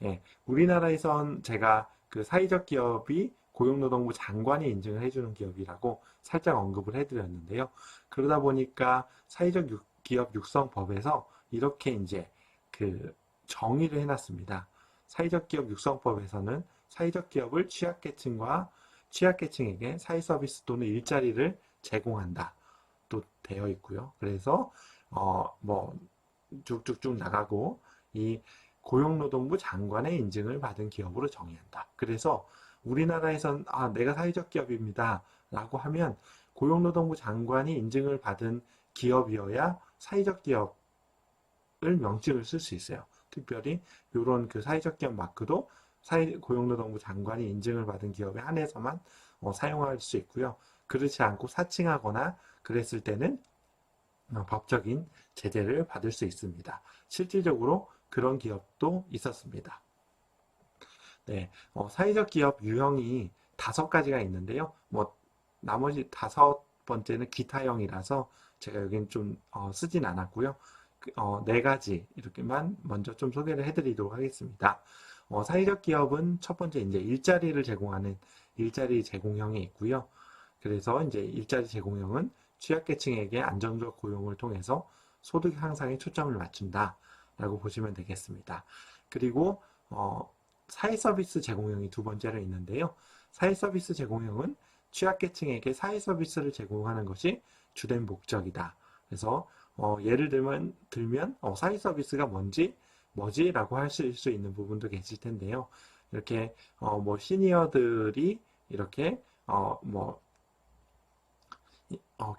예, 우리나라에선 제가 그 사회적 기업이 고용노동부 장관이 인증을 해주는 기업이라고 살짝 언급을 해드렸는데요. 그러다 보니까 사회적 기업 육성법에서 이렇게 이제 그 정의를 해놨습니다. 사회적 기업 육성법에서는 사회적 기업을 취약계층에게 사회 서비스 또는 일자리를 제공한다 또 되어 있고요. 그래서 뭐 쭉쭉쭉 나가고 이 고용노동부 장관의 인증을 받은 기업으로 정의한다. 그래서 우리나라에선 내가 사회적 기업입니다 라고 하면 고용노동부 장관이 인증을 받은 기업이어야 사회적 기업을 명칭을 쓸 수 있어요. 특별히 이런 그 사회적 기업 마크도 고용노동부 장관이 인증을 받은 기업에 한해서만 사용할 수 있고요. 그렇지 않고 사칭하거나 그랬을 때는 법적인 제재를 받을 수 있습니다. 실질적으로 그런 기업도 있었습니다. 네, 사회적 기업 유형이 5가지가 있는데요. 뭐 나머지 5번째는 기타형이라서 제가 여기는 좀 쓰진 않았고요. 4가지 이렇게만 먼저 좀 소개를 해드리도록 하겠습니다. 사회적 기업은 첫 번째 이제 일자리를 제공하는 일자리 제공형이 있고요. 그래서 이제 일자리 제공형은 취약계층에게 안정적 고용을 통해서 소득 향상에 초점을 맞춘다라고 보시면 되겠습니다. 그리고 사회 서비스 제공형이 2번째로 있는데요. 사회 서비스 제공형은 취약계층에게 사회 서비스를 제공하는 것이 주된 목적이다. 그래서 예를 들면 사회 서비스가 뭐지라고 하실 수 있는 부분도 계실 텐데요. 이렇게 뭐 시니어들이 이렇게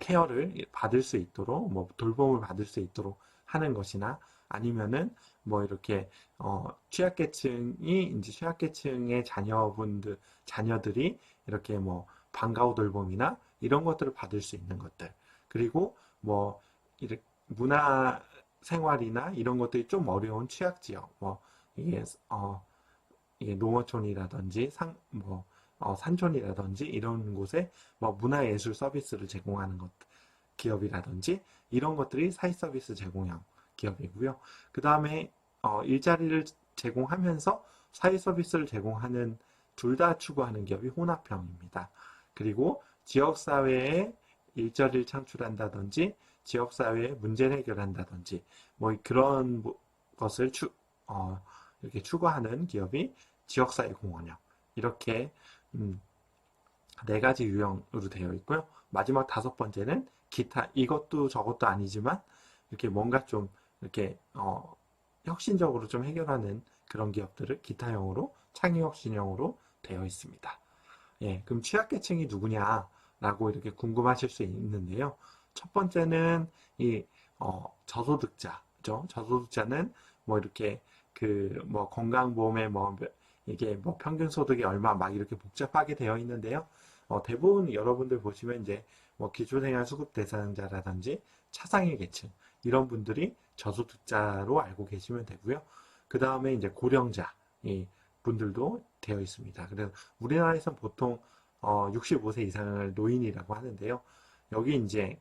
케어를 받을 수 있도록 뭐 돌봄을 받을 수 있도록 하는 것이나 아니면은 뭐 이렇게 취약계층의 자녀들이 이렇게 뭐 방과후 돌봄이나 이런 것들을 받을 수 있는 것들, 그리고 뭐 이렇게 문화 생활이나 이런 것들이 좀 어려운 취약 지역, 뭐 이게 농어촌이라든지 산촌이라든지 이런 곳에 뭐 문화예술 서비스를 제공하는 기업이라든지 이런 것들이 사회 서비스 제공형 기업이고요. 그 다음에 일자리를 제공하면서 사회 서비스를 제공하는 둘 다 추구하는 기업이 혼합형입니다. 그리고 지역사회에 일자리를 창출한다든지 지역사회의 문제를 해결한다든지 뭐 그런 것을 이렇게 추구하는 기업이 지역사회 공헌형, 이렇게 4가지 유형으로 되어 있고요. 마지막 5번째는 기타, 이것도 저것도 아니지만 이렇게 뭔가 좀 이렇게 혁신적으로 좀 해결하는 그런 기업들을 기타형으로, 창의혁신형으로 되어 있습니다. 예, 그럼 취약계층이 누구냐라고 이렇게 궁금하실 수 있는데요. 첫 번째는 이 저소득자죠. 저소득자는 뭐 이렇게 뭐 건강보험에 이게 뭐 평균 소득이 얼마 막 이렇게 복잡하게 되어 있는데요. 대부분 여러분들 보시면 이제 뭐 기초생활수급 대상자라든지 차상위 계층 이런 분들이 저소득자로 알고 계시면 되고요. 그 다음에 이제 고령자 이 분들도 되어 있습니다. 그래서 우리나라에서 보통 65세 이상을 노인이라고 하는데요. 여기 이제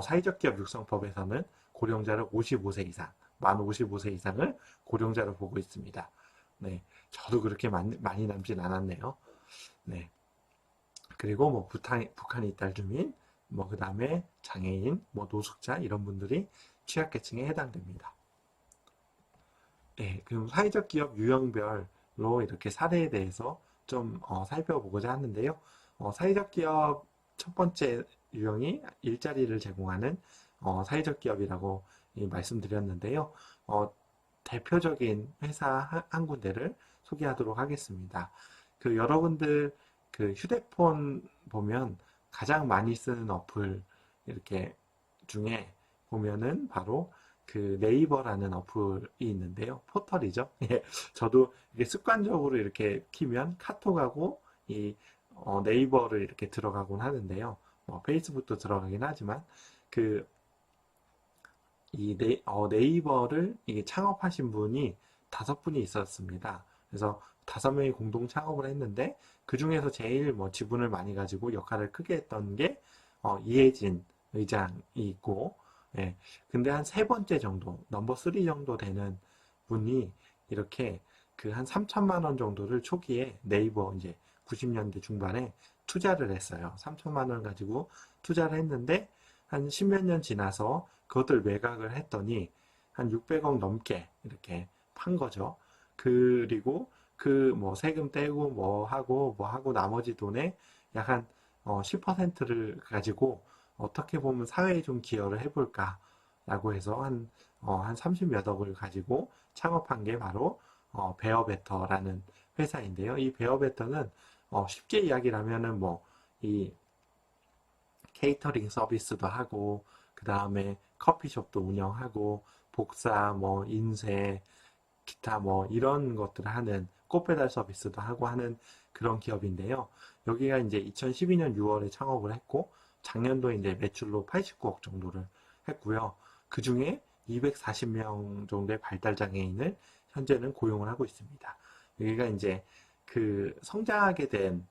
사회적 기업 육성법에서는 고령자를 55세 이상 만 55세 이상을 고령자로 보고 있습니다. 네, 저도 그렇게 많이 남진 않았네요. 네. 그리고 뭐 북한 이탈 주민, 뭐 그 다음에 장애인, 뭐 노숙자 이런 분들이 취약계층에 해당됩니다. 네, 그럼 사회적 기업 유형별로 이렇게 사례에 대해서 좀 살펴보고자 하는데요. 사회적 기업 첫 번째 유형이 일자리를 제공하는 사회적 기업이라고 말씀드렸는데요. 대표적인 회사 한 군데를 소개하도록 하겠습니다. 여러분들 휴대폰 보면 가장 많이 쓰는 어플 이렇게 중에 보면은 바로 네이버라는 어플이 있는데요. 포털이죠. 예, 저도 이게 습관적으로 이렇게 키면 카톡하고 이 네이버를 이렇게 들어가곤 하는데요. 페이스북도 들어가긴 하지만 네이버를 이게 창업하신 분이 5분이 있었습니다. 그래서 5명이 공동 창업을 했는데 그 중에서 제일 지분을 많이 가지고 역할을 크게 했던 게 이혜진 의장이 있고, 예. 근데 한 3번째 정도, 넘버 3 정도 되는 분이 이렇게 한 3천만 원 정도를 초기에 네이버 이제 90년대 중반에 투자를 했어요. 3천만 원 가지고 투자를 했는데 한 10몇 년 지나서 그것들 매각을 했더니 한 600억 넘게 이렇게 판 거죠. 그리고 세금 떼고 뭐 하고 나머지 돈의 약 한 10%를 가지고 어떻게 보면 사회에 좀 기여를 해볼까 라고 해서 한 30몇 억을 가지고 창업한 게 바로 베어베터라는 회사인데요. 이 베어베터는 쉽게 이야기를 하면은 이 케이터링 서비스도 하고 그 다음에 커피숍도 운영하고 복사, 인쇄, 기타 이런 것들을 하는 꽃배달 서비스도 하고 하는 그런 기업인데요. 여기가 이제 2012년 6월에 창업을 했고 작년도 이제 매출로 89억 정도를 했고요. 그 중에 240명 정도의 발달장애인을 현재는 고용을 하고 있습니다. 여기가 이제 성장하게 된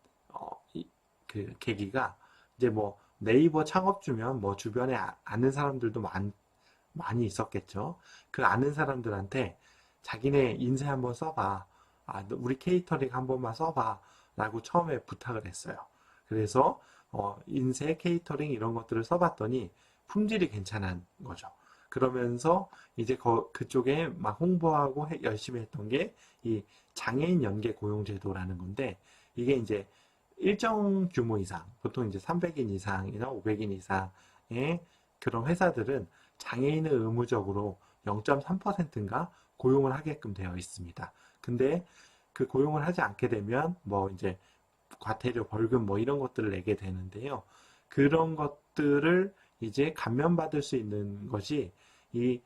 계기가 이제 네이버 창업주면 주변에 아는 사람들도 많이 있었겠죠. 그 아는 사람들한테 자기네 인쇄 한번 써봐. 우리 케이터링 한 번만 써봐. 라고 처음에 부탁을 했어요. 그래서 인쇄, 케이터링 이런 것들을 써봤더니 품질이 괜찮은 거죠. 그러면서 이제 그쪽에 막 홍보하고 열심히 했던 게 이 장애인 연계 고용제도라는 건데 이게 이제 일정 규모 이상, 보통 이제 300인 이상이나 500인 이상의 그런 회사들은 장애인을 의무적으로 0.3%인가 고용을 하게끔 되어 있습니다. 근데 그 고용을 하지 않게 되면 이제 과태료, 벌금 이런 것들을 내게 되는데요. 그런 것들을 이제 감면받을 수 있는 것이 이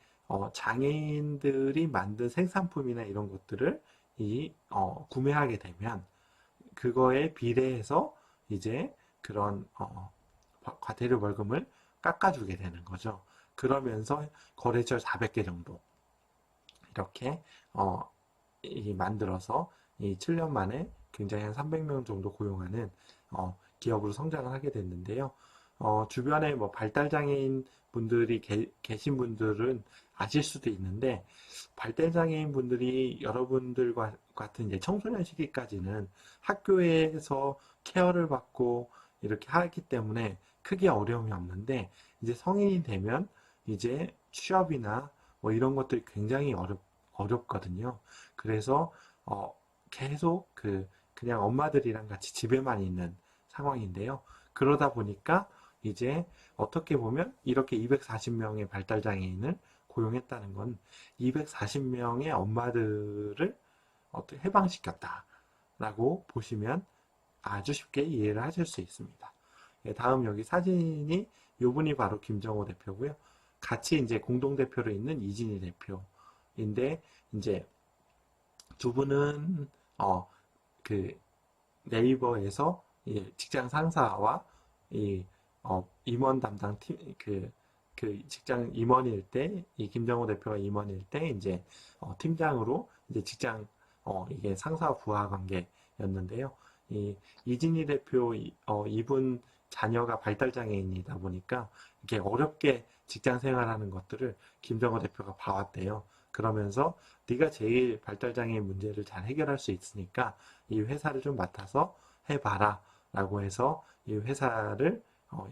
장애인들이 만든 생산품이나 이런 것들을 구매하게 되면 그거에 비례해서 이제 그런 과태료 벌금을 깎아주게 되는 거죠. 그러면서 거래처 400개 정도 이렇게 만들어서 이 7년 만에 굉장히 한 300명 정도 고용하는 기업으로 성장을 하게 됐는데요. 주변에 발달장애인 분들이 계신 분들은 아실 수도 있는데 발달장애인 분들이 여러분들과 같은 이제 청소년 시기까지는 학교에서 케어를 받고 이렇게 하기 때문에 크게 어려움이 없는데 이제 성인이 되면 이제 취업이나 이런 것들이 굉장히 어렵거든요. 그래서 계속 그냥 엄마들이랑 같이 집에만 있는 상황인데요. 그러다 보니까 이제 어떻게 보면 이렇게 240명의 발달장애인을 고용했다는 건 240명의 엄마들을 어떻게 해방시켰다라고 보시면 아주 쉽게 이해를 하실 수 있습니다. 다음 여기 사진이 요분이 바로 김정호 대표고요. 같이 이제 공동대표로 있는 이진희 대표인데 이제 두 분은 네이버에서 직장 상사와 임원 담당 팀 직장 임원일 때 이 김정호 대표가 임원일 때 이제 팀장으로 이제 직장 이게 상사 부하 관계였는데요. 이 이진희 대표 이분 자녀가 발달장애인이다 보니까 이렇게 어렵게 직장 생활하는 것들을 김정호 대표가 봐왔대요. 그러면서 네가 제일 발달장애인 문제를 잘 해결할 수 있으니까 이 회사를 좀 맡아서 해봐라 라고 해서 이 회사를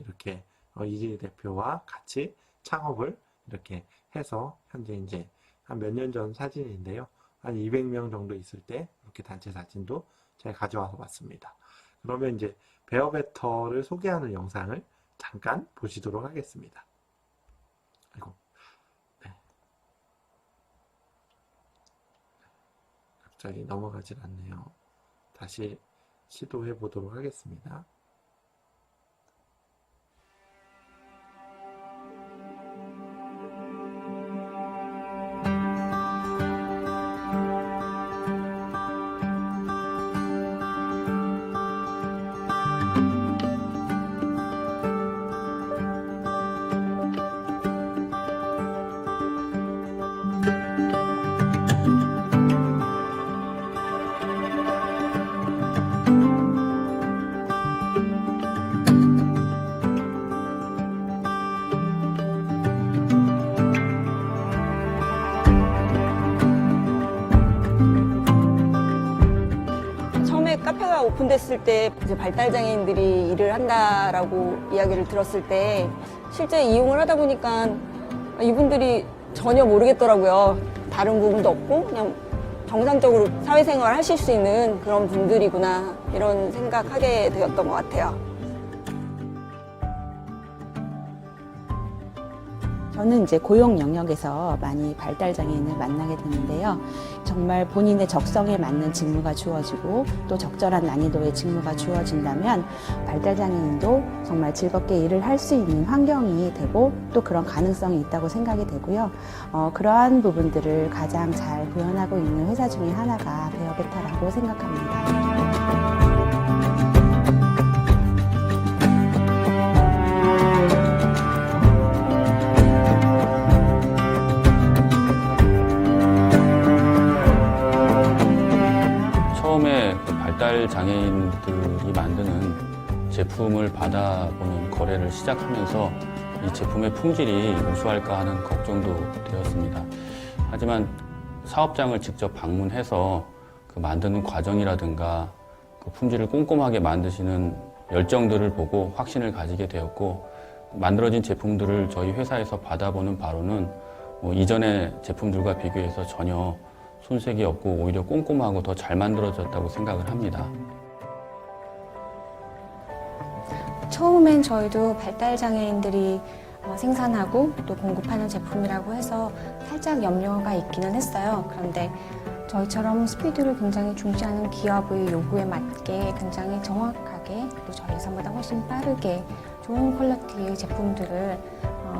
이렇게 이진희 대표와 같이 창업을 이렇게 해서 현재 이제 한 몇 년 전 사진인데요. 한 200명 정도 있을 때 이렇게 단체 사진도 제가 가져와서 봤습니다. 그러면 이제 베어베터를 소개하는 영상을 잠깐 보시도록 하겠습니다. 아이고, 네. 갑자기 넘어가질 않네요. 다시 시도해 보도록 하겠습니다. 카페가 오픈됐을 때 이제 발달장애인들이 일을 한다라고 이야기를 들었을 때 실제 이용을 하다 보니까 이분들이 전혀 모르겠더라고요. 다른 부분도 없고 그냥 정상적으로 사회생활을 하실 수 있는 그런 분들이구나 이런 생각하게 되었던 것 같아요. 저는 이제 고용 영역에서 많이 발달장애인을 만나게 되는데요. 정말 본인의 적성에 맞는 직무가 주어지고 또 적절한 난이도의 직무가 주어진다면 발달장애인도 정말 즐겁게 일을 할 수 있는 환경이 되고 또 그런 가능성이 있다고 생각이 되고요. 그러한 부분들을 가장 잘 구현하고 있는 회사 중에 하나가 베어베터라고 생각합니다. 처음에 발달 장애인들이 만드는 제품을 받아보는 거래를 시작하면서 이 제품의 품질이 우수할까 하는 걱정도 되었습니다. 하지만 사업장을 직접 방문해서 그 만드는 과정이라든가 그 품질을 꼼꼼하게 만드시는 열정들을 보고 확신을 가지게 되었고, 만들어진 제품들을 저희 회사에서 받아보는 바로는 이전의 제품들과 비교해서 전혀 손색이 없고 오히려 꼼꼼하고 더 잘 만들어졌다고 생각을 합니다. 처음엔 저희도 발달장애인들이 생산하고 또 공급하는 제품이라고 해서 살짝 염려가 있기는 했어요. 그런데 저희처럼 스피드를 굉장히 중시하는 기업의 요구에 맞게 굉장히 정확하게 또 저희 회사보다 훨씬 빠르게 좋은 퀄리티의 제품들을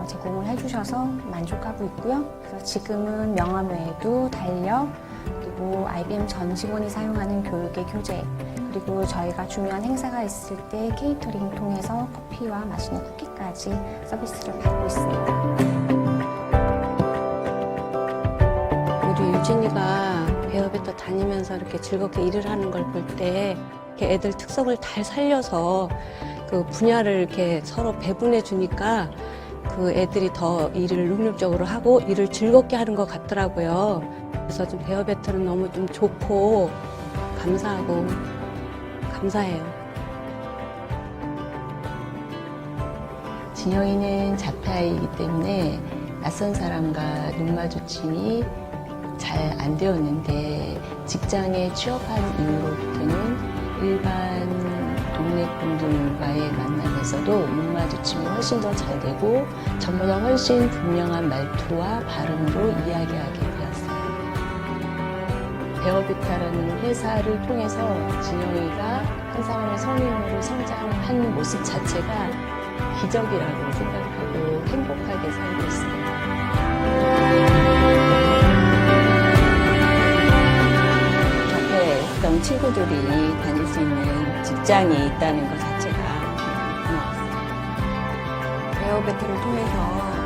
제공을 해주셔서 만족하고 있고요. 그래서 지금은 명함 외에도 달력, 그리고 IBM 전 직원이 사용하는 교육의 교재, 그리고 저희가 중요한 행사가 있을 때 케이터링 통해서 커피와 맛있는 쿠키까지 서비스를 받고 있습니다. 우리 유진이가 베어베터 다니면서 이렇게 즐겁게 일을 하는 걸 볼 때 애들 특성을 잘 살려서 그 분야를 이렇게 서로 배분해 주니까 그 애들이 더 일을 능률적으로 하고 일을 즐겁게 하는 것 같더라고요. 그래서 좀 베어베터는 너무 좀 좋고 감사하고 감사해요. 진영이는 자폐아이이기 때문에 낯선 사람과 눈 마주침이 잘 안 되었는데 직장에 취업한 이후로부터는 일반 동네 분들과의 만남에서도 눈 마주침이 훨씬 더 잘 되고 전보다 훨씬 분명한 말투와 발음으로 이야기하게 되었어요. 베어베터라는 회사를 통해서 진영이가 한 사람의 성인으로 성장한 모습 자체가 기적이라고 생각하고 행복하게 살고 있습니다. 자폐성 친구들이 다닐 수 있는 직장이 있다는 것 자체가 고마웠어요. 베어베터를 통해서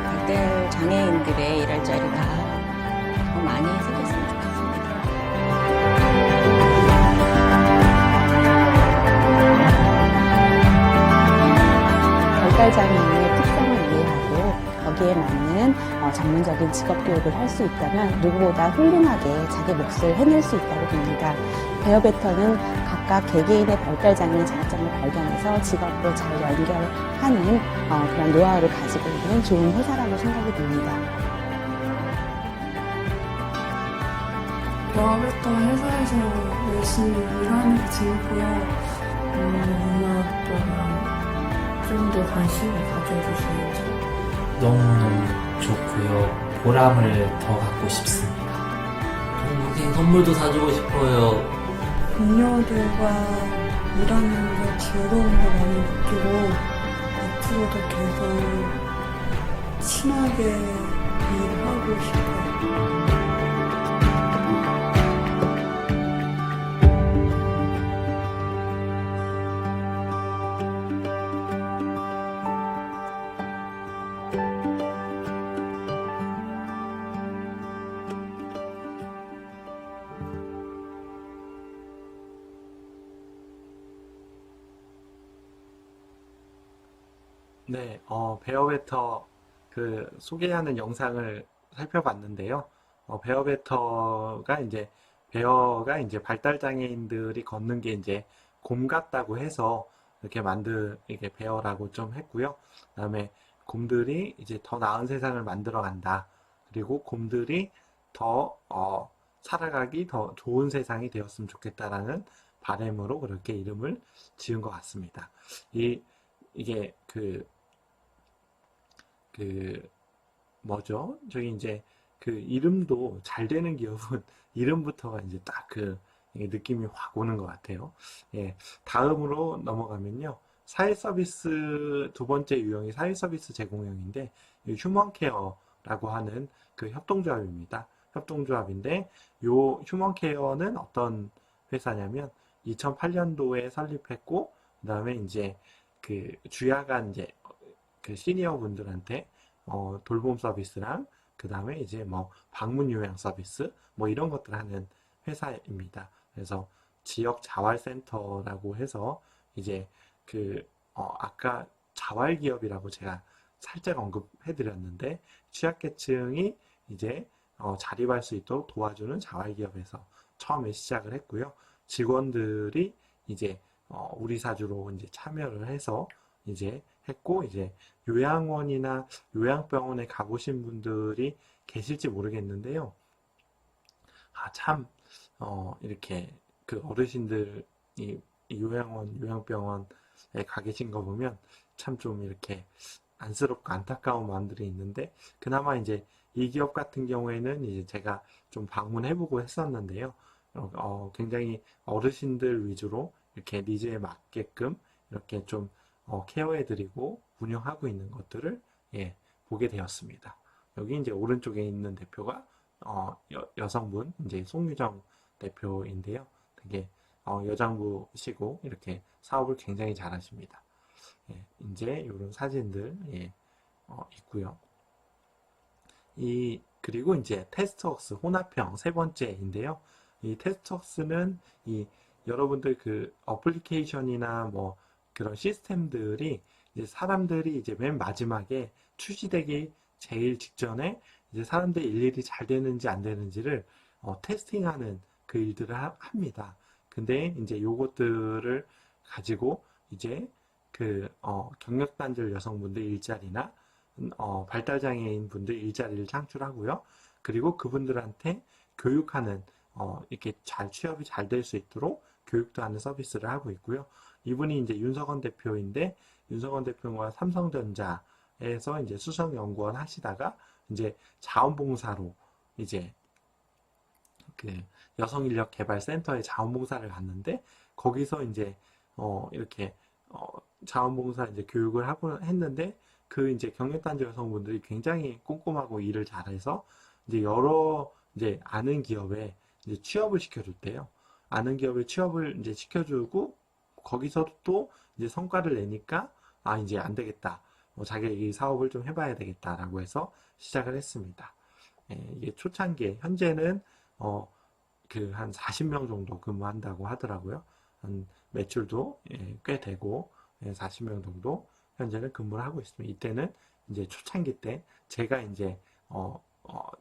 발달 장애인들의 일할 자리가 더 많이 생겼으면 좋겠습니다. 발달장애인의 특성을 이해하고 거기에 맞는 전문적인 직업교육을 할 수 있다면 누구보다 훌륭하게 자기 몫을 해낼 수 있다고 봅니다. 베어베터는 각각 개개인의 발달장애인 장점을 발견해서 직업으로 잘 연결하는 그런 노하우를 가지고 있는 좋은 회사라고 생각이 듭니다. 베어베터 회사에서 열심히 일하는 게 재밌고요. 문화학과랑 좀 더 관심을 가져주시는지. 너무너무 좋고요. 보람을 더 갖고 싶습니다. 동생 선물도 사주고 싶어요. 동료들과 일하는 게 즐거운 걸 많이 느끼고 앞으로도 계속 친하게 일하고 싶어요. 네, 베어베터 그 소개하는 영상을 살펴봤는데요. 베어가 이제 발달장애인들이 걷는 게 이제 곰 같다고 해서 이게 베어라고 좀 했고요. 그다음에 곰들이 이제 더 나은 세상을 만들어 간다. 그리고 곰들이 더 살아가기 더 좋은 세상이 되었으면 좋겠다라는 바람으로 그렇게 이름을 지은 것 같습니다. 이게 뭐죠? 저기 이제 그 이름도 잘 되는 기업은 이름부터가 이제 딱 느낌이 확 오는 것 같아요. 예. 다음으로 넘어가면요. 사회 서비스 두 번째 유형이 사회 서비스 제공형인데 휴먼케어라고 하는 그 협동조합입니다. 협동조합인데 요 휴먼케어는 어떤 회사냐면 2008년도에 설립했고 그다음에 이제 그 주야간 이제 그 시니어 분들한테 돌봄 서비스랑 그 다음에 이제 뭐 방문 요양 서비스 뭐 이런 것들 하는 회사입니다. 그래서 지역 자활센터라고 해서 이제 아까 자활기업이라고 제가 살짝 언급해 드렸는데 취약계층이 이제 자립할 수 있도록 도와주는 자활기업에서 처음에 시작을 했고요. 직원들이 이제 우리 사주로 이제 참여를 해서 이제 했고 이제 요양원이나 요양병원에 가보신 분들이 계실지 모르겠는데요. 이렇게 그 어르신들이 요양원, 요양병원에 가 계신 거 보면 참 좀 이렇게 안쓰럽고 안타까운 마음들이 있는데 그나마 이제 이 기업 같은 경우에는 이제 제가 좀 방문해보고 했었는데요. 굉장히 어르신들 위주로 이렇게 니즈에 맞게끔 이렇게 좀 케어해드리고 운영하고 있는 것들을 보게 되었습니다. 여기 이제 오른쪽에 있는 대표가 여성분 이제 송유정 대표인데요. 되게 여장부시고 이렇게 사업을 굉장히 잘하십니다. 이제 이런 사진들 있고요. 그리고 이제 테스트웍스 혼합형 세 번째인데요. 이 테스트웍스는 여러분들 그 어플리케이션이나 뭐 그런 시스템들이 이제 사람들이 이제 맨 마지막에 출시되기 제일 직전에 이제 사람들이 일일이 잘 되는지 안 되는지를 테스팅하는 그 일들을 합니다. 근데 이제 요것들을 가지고 이제 경력단절 여성분들 일자리나 발달장애인 분들 일자리를 창출하고요. 그리고 그분들한테 교육하는 이렇게 취업이 잘 될 수 있도록 교육도 하는 서비스를 하고 있고요. 이분이 이제 윤석원 대표인데 윤석원 대표가 삼성전자에서 이제 수석연구원 하시다가 이제 자원봉사로 이제 그 여성인력개발센터에 자원봉사를 갔는데 거기서 이제 이렇게 자원봉사 이제 교육을 하고 했는데 그 이제 경력단절 여성분들이 굉장히 꼼꼼하고 일을 잘해서 이제 여러 이제 아는 기업에 이제 취업을 시켜줬대요. 아는 기업에 취업을 이제 시켜주고 거기서도 또 이제 성과를 내니까 이제 안 되겠다. 자기가 이 사업을 좀 해봐야 되겠다라고 해서 시작을 했습니다. 이게 초창기에 현재는 그 한 40명 정도 근무한다고 하더라고요. 매출도 꽤 되고 40명 정도 현재는 근무를 하고 있습니다. 이때는 이제 초창기 때 제가 이제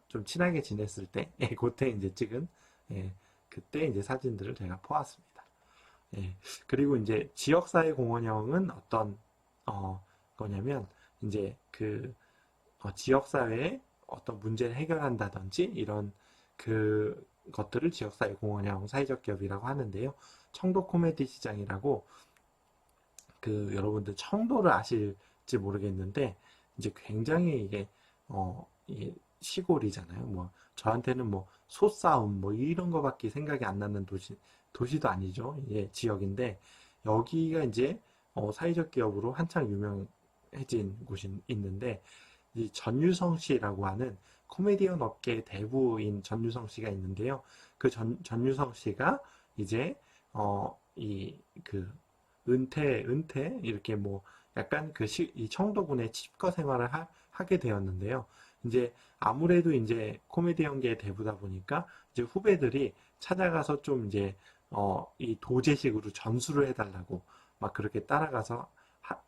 좀 친하게 지냈을 때 그때 이제 찍은 그때 이제 사진들을 제가 보았습니다. 그리고 이제 지역사회공헌형은 어떤 거냐면 이제 그 지역사회에 어떤 문제를 해결한다든지 이런 그 것들을 지역사회공헌형 사회적 기업이라고 하는데요. 청도 코미디 시장이라고 그 여러분들 청도를 아실지 모르겠는데 이제 굉장히 이게 시골이잖아요. 뭐 저한테는 뭐 소싸움 뭐 이런 거밖에 생각이 안 나는 도시도 아니죠. 예, 지역인데 여기가 이제 사회적 기업으로 한창 유명해진 곳이 있는데 이 전유성 씨라고 하는 코미디언 업계의 대부인 전유성 씨가 있는데요. 그 전유성 씨가 이제 은퇴 이렇게 뭐 약간 이 청도군의 칩거 생활을 하게 되었는데요. 이제 아무래도 이제 코미디언계의 대부다 보니까 이제 후배들이 찾아가서 좀 이제 이 도제식으로 전수를 해달라고 막 그렇게 따라가서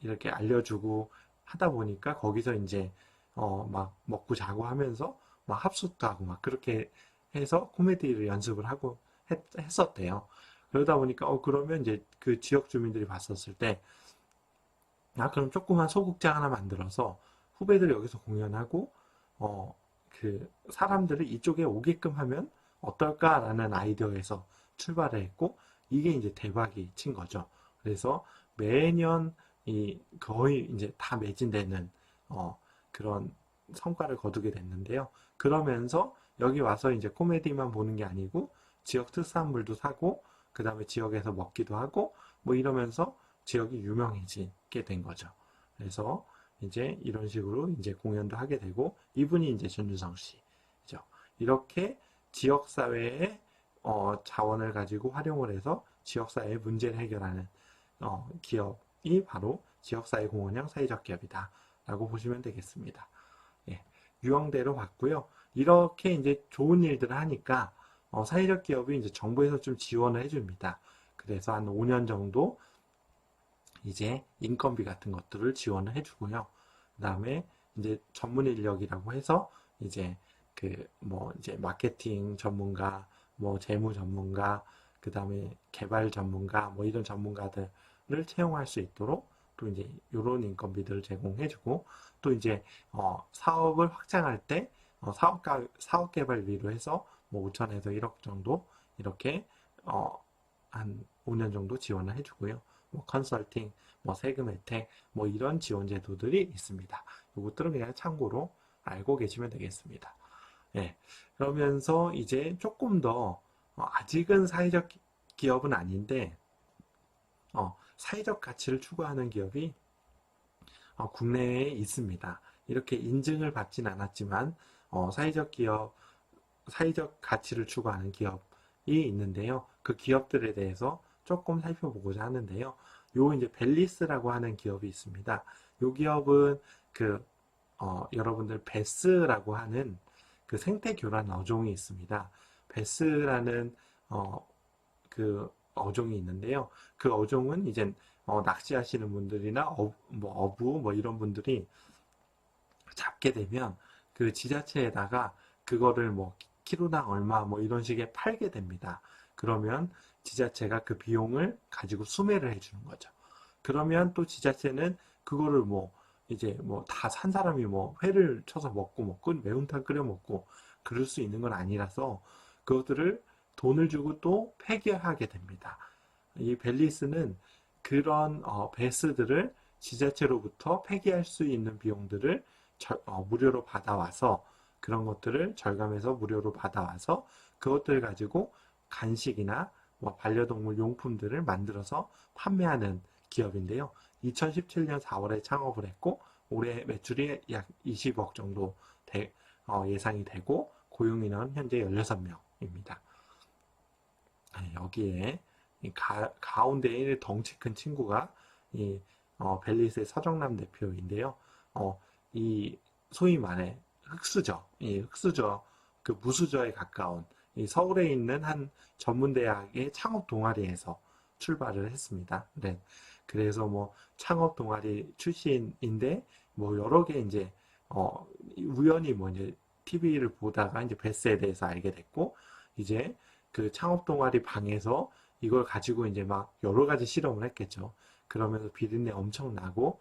이렇게 알려주고 하다 보니까 거기서 이제 막 먹고 자고 하면서 막 합숙도 하고 막 그렇게 해서 코미디를 연습을 하고 했었대요. 그러다 보니까 그러면 이제 그 지역 주민들이 봤었을 때 그럼 조그만 소극장 하나 만들어서 후배들이 여기서 공연하고 그 사람들을 이쪽에 오게끔 하면 어떨까라는 아이디어에서 출발을 했고 이게 이제 대박이 친 거죠. 그래서 매년 거의 이제 다 매진되는 그런 성과를 거두게 됐는데요. 그러면서 여기 와서 이제 코미디만 보는 게 아니고 지역 특산물도 사고 그 다음에 지역에서 먹기도 하고 뭐 이러면서 지역이 유명해지게 된 거죠. 그래서 이제 이런 식으로 이제 공연도 하게 되고 이분이 이제 전유성 씨죠. 이렇게 지역사회의 자원을 가지고 활용을 해서 지역사회의 문제를 해결하는 기업이 바로 지역사회공헌형 사회적 기업이다 라고 보시면 되겠습니다. 유형대로 봤고요. 이렇게 이제 좋은 일들을 하니까 사회적 기업이 이제 정부에서 좀 지원을 해줍니다. 그래서 한 5년 정도 이제 인건비 같은 것들을 지원을 해주고요. 그 다음에 이제 전문 인력이라고 해서 이제 이제 마케팅 전문가, 뭐 재무 전문가, 그 다음에 개발 전문가, 뭐 이런 전문가들을 채용할 수 있도록 또 이제 이런 인건비들을 제공해주고 또 이제 사업을 확장할 때 사업 개발비로 해서 뭐 5천에서 1억 정도 이렇게 한 5년 정도 지원을 해주고요. 뭐 컨설팅, 뭐 세금 혜택, 뭐 이런 지원 제도들이 있습니다. 이것들은 그냥 참고로 알고 계시면 되겠습니다. 그러면서 이제 조금 더 아직은 사회적 기업은 아닌데 사회적 가치를 추구하는 기업이 국내에 있습니다. 이렇게 인증을 받진 않았지만 사회적 가치를 추구하는 기업이 있는데요. 그 기업들에 대해서 조금 살펴보고자 하는데요. 요 이제 벨리스라고 하는 기업이 있습니다. 요 기업은 여러분들 베스라고 하는 그 생태 교란 어종이 있습니다. 베스라는 그 어종이 있는데요. 그 어종은 이제 낚시하시는 분들이나 어부 뭐 이런 분들이 잡게 되면 그 지자체에다가 그거를 뭐 키로당 얼마 뭐 이런 식의 팔게 됩니다. 그러면 지자체가 그 비용을 가지고 수매를 해주는 거죠. 그러면 또 지자체는 그거를 뭐 이제 뭐 다 산 사람이 뭐 회를 쳐서 먹고 매운탕 끓여 먹고 그럴 수 있는 건 아니라서 그것들을 돈을 주고 또 폐기하게 됩니다. 이 벨리스는 그런 베스들을 지자체로부터 폐기할 수 있는 비용들을 무료로 받아와서 그런 것들을 절감해서 무료로 받아와서 그것들을 가지고 간식이나 뭐 반려동물 용품들을 만들어서 판매하는 기업인데요. 2017년 4월에 창업을 했고 올해 매출이 약 20억 정도 예상이 되고 고용인원 현재 16명입니다. 여기에 가운데에 덩치 큰 친구가 벨리스의 서정남 대표인데요. 이 소위 말해 흑수저, 그 무수저에 가까운 이 서울에 있는 한 전문대학의 창업 동아리에서 출발을 했습니다. 그래서 뭐 창업 동아리 출신인데 뭐 여러 개 이제 우연히 뭐 이제 TV를 보다가 이제 베스에 대해서 알게 됐고, 이제 그 창업 동아리 방에서 이걸 가지고 이제 막 여러 가지 실험을 했겠죠. 그러면서 비린내 엄청 나고,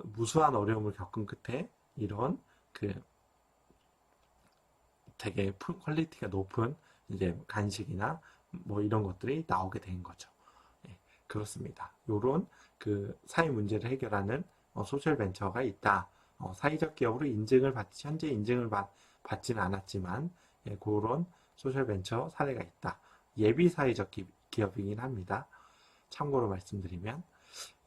무수한 어려움을 겪은 끝에 이런 그 되게 퀄리티가 높은 이제 간식이나 뭐 이런 것들이 나오게 된 거죠. 예, 그렇습니다. 요런 그 사회 문제를 해결하는 소셜 벤처가 있다. 사회적 기업으로 현재 인증을 받지는 않았지만, 예, 그런 소셜 벤처 사례가 있다. 예비 사회적 기업이긴 합니다. 참고로 말씀드리면,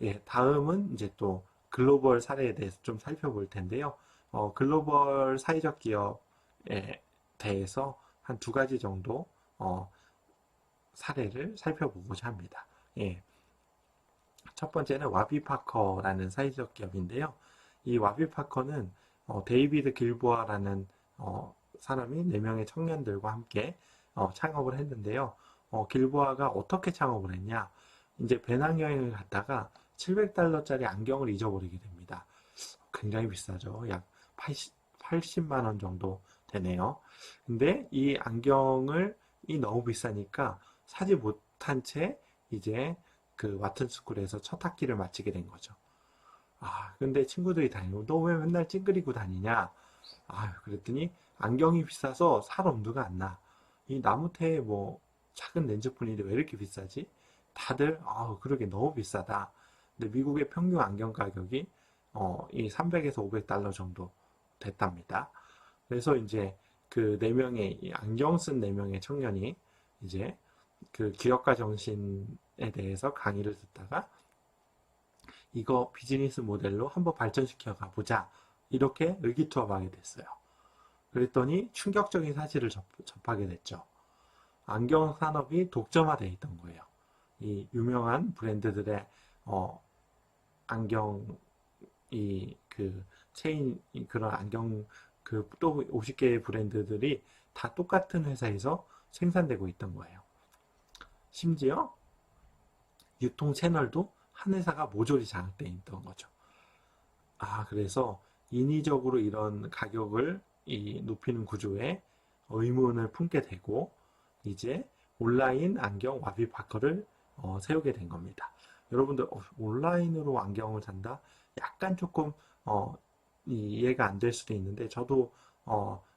예, 다음은 이제 또 글로벌 사례에 대해서 좀 살펴볼 텐데요. 글로벌 사회적 기업에 대해서 한 2가지 정도 사례를 살펴보고자 합니다. 예. 첫 번째는 와비파커라는 사회적 기업인데요. 이 와비파커는 데이비드 길보아라는 사람이 4명의 청년들과 함께 창업을 했는데요. 길보아가 어떻게 창업을 했냐? 이제 배낭여행을 갔다가 $700짜리 안경을 잊어버리게 됩니다. 굉장히 비싸죠. 약 80만 원 정도 되네요. 근데 이 안경이 너무 비싸니까 사지 못한 채 이제 그 와튼스쿨에서 첫 학기를 마치게 된 거죠. 근데 친구들이 다니고, 너 왜 맨날 찡그리고 다니냐? 그랬더니 안경이 비싸서 살 엄두가 안 나. 이 나무테에 뭐 작은 렌즈폰인데 왜 이렇게 비싸지? 다들 그러게 너무 비싸다. 근데 미국의 평균 안경 가격이 이 300에서 $500 정도 됐답니다. 그래서 이제 그 4명의 안경 쓴 4명의 청년이 이제 그 기업가 정신에 대해서 강의를 듣다가 이거 비즈니스 모델로 한번 발전시켜 가보자, 이렇게 의기투합하게 됐어요. 그랬더니 충격적인 사실을 접하게 됐죠. 안경 산업이 독점화되어 있던 거예요. 이 유명한 브랜드들의 안경 그 체인 그런 안경 또 50개의 브랜드들이 다 똑같은 회사에서 생산되고 있던 거예요. 심지어 유통 채널도 한 회사가 모조리 장악되어 있던 거죠. 그래서 인위적으로 이런 가격을 높이는 구조에 의문을 품게 되고, 이제 온라인 안경 와비파커를 세우게 된 겁니다. 여러분들 온라인으로 안경을 산다? 약간 조금 이해가 안 될 수도 있는데, 저도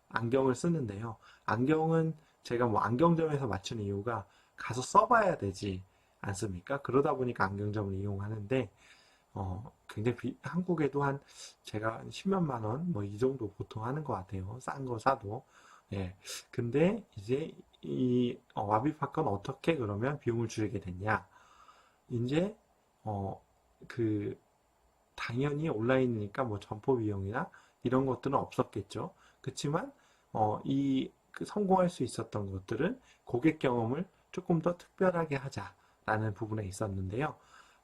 안경을 쓰는데요. 안경은 제가 뭐 안경점에서 맞추는 이유가 가서 써봐야 되지 않습니까? 그러다 보니까 안경점을 이용하는데, 굉장히 한국에도 제가 10몇만 원 뭐 이 정도 보통 하는 것 같아요. 싼 거 사도. 예. 근데 이제 이 와비파커는 어떻게 그러면 비용을 줄이게 됐냐? 이제 당연히 온라인이니까 뭐 점포 비용이나 이런 것들은 없었겠죠. 그렇지만 성공할 수 있었던 것들은 고객 경험을 조금 더 특별하게 하자라는 부분에 있었는데요.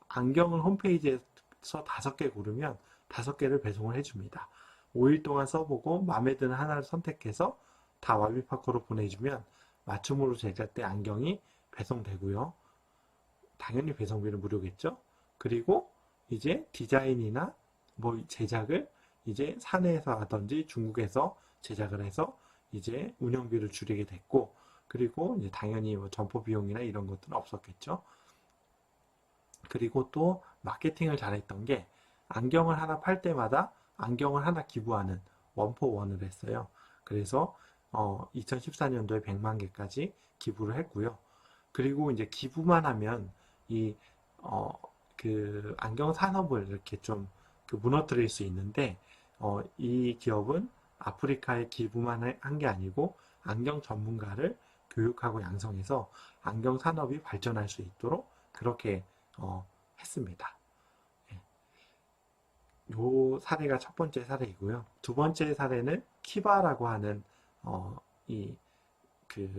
안경을 홈페이지에서 5개 고르면 5개를 배송을 해줍니다. 5일 동안 써보고 마음에 드는 하나를 선택해서 다 와비파커로 보내주면 맞춤으로 제작된 안경이 배송되고요. 당연히 배송비는 무료겠죠. 그리고 이제 디자인이나 뭐 제작을 이제 사내에서 하든지 중국에서 제작을 해서 이제 운영비를 줄이게 됐고, 그리고 이제 당연히 뭐 점포 비용이나 이런 것들은 없었겠죠. 그리고 또 마케팅을 잘했던 게, 안경을 하나 팔 때마다 안경을 하나 기부하는 원포원을 했어요. 그래서 2014년도에 100만 개까지 기부를 했고요. 그리고 이제 기부만 하면 그 안경 산업을 이렇게 좀 무너뜨릴 수 있는데, 이 기업은 아프리카에 기부만 한 게 아니고 안경 전문가를 교육하고 양성해서 안경 산업이 발전할 수 있도록 그렇게 했습니다. 요 사례가 첫 번째 사례이고요. 두 번째 사례는 키바라고 하는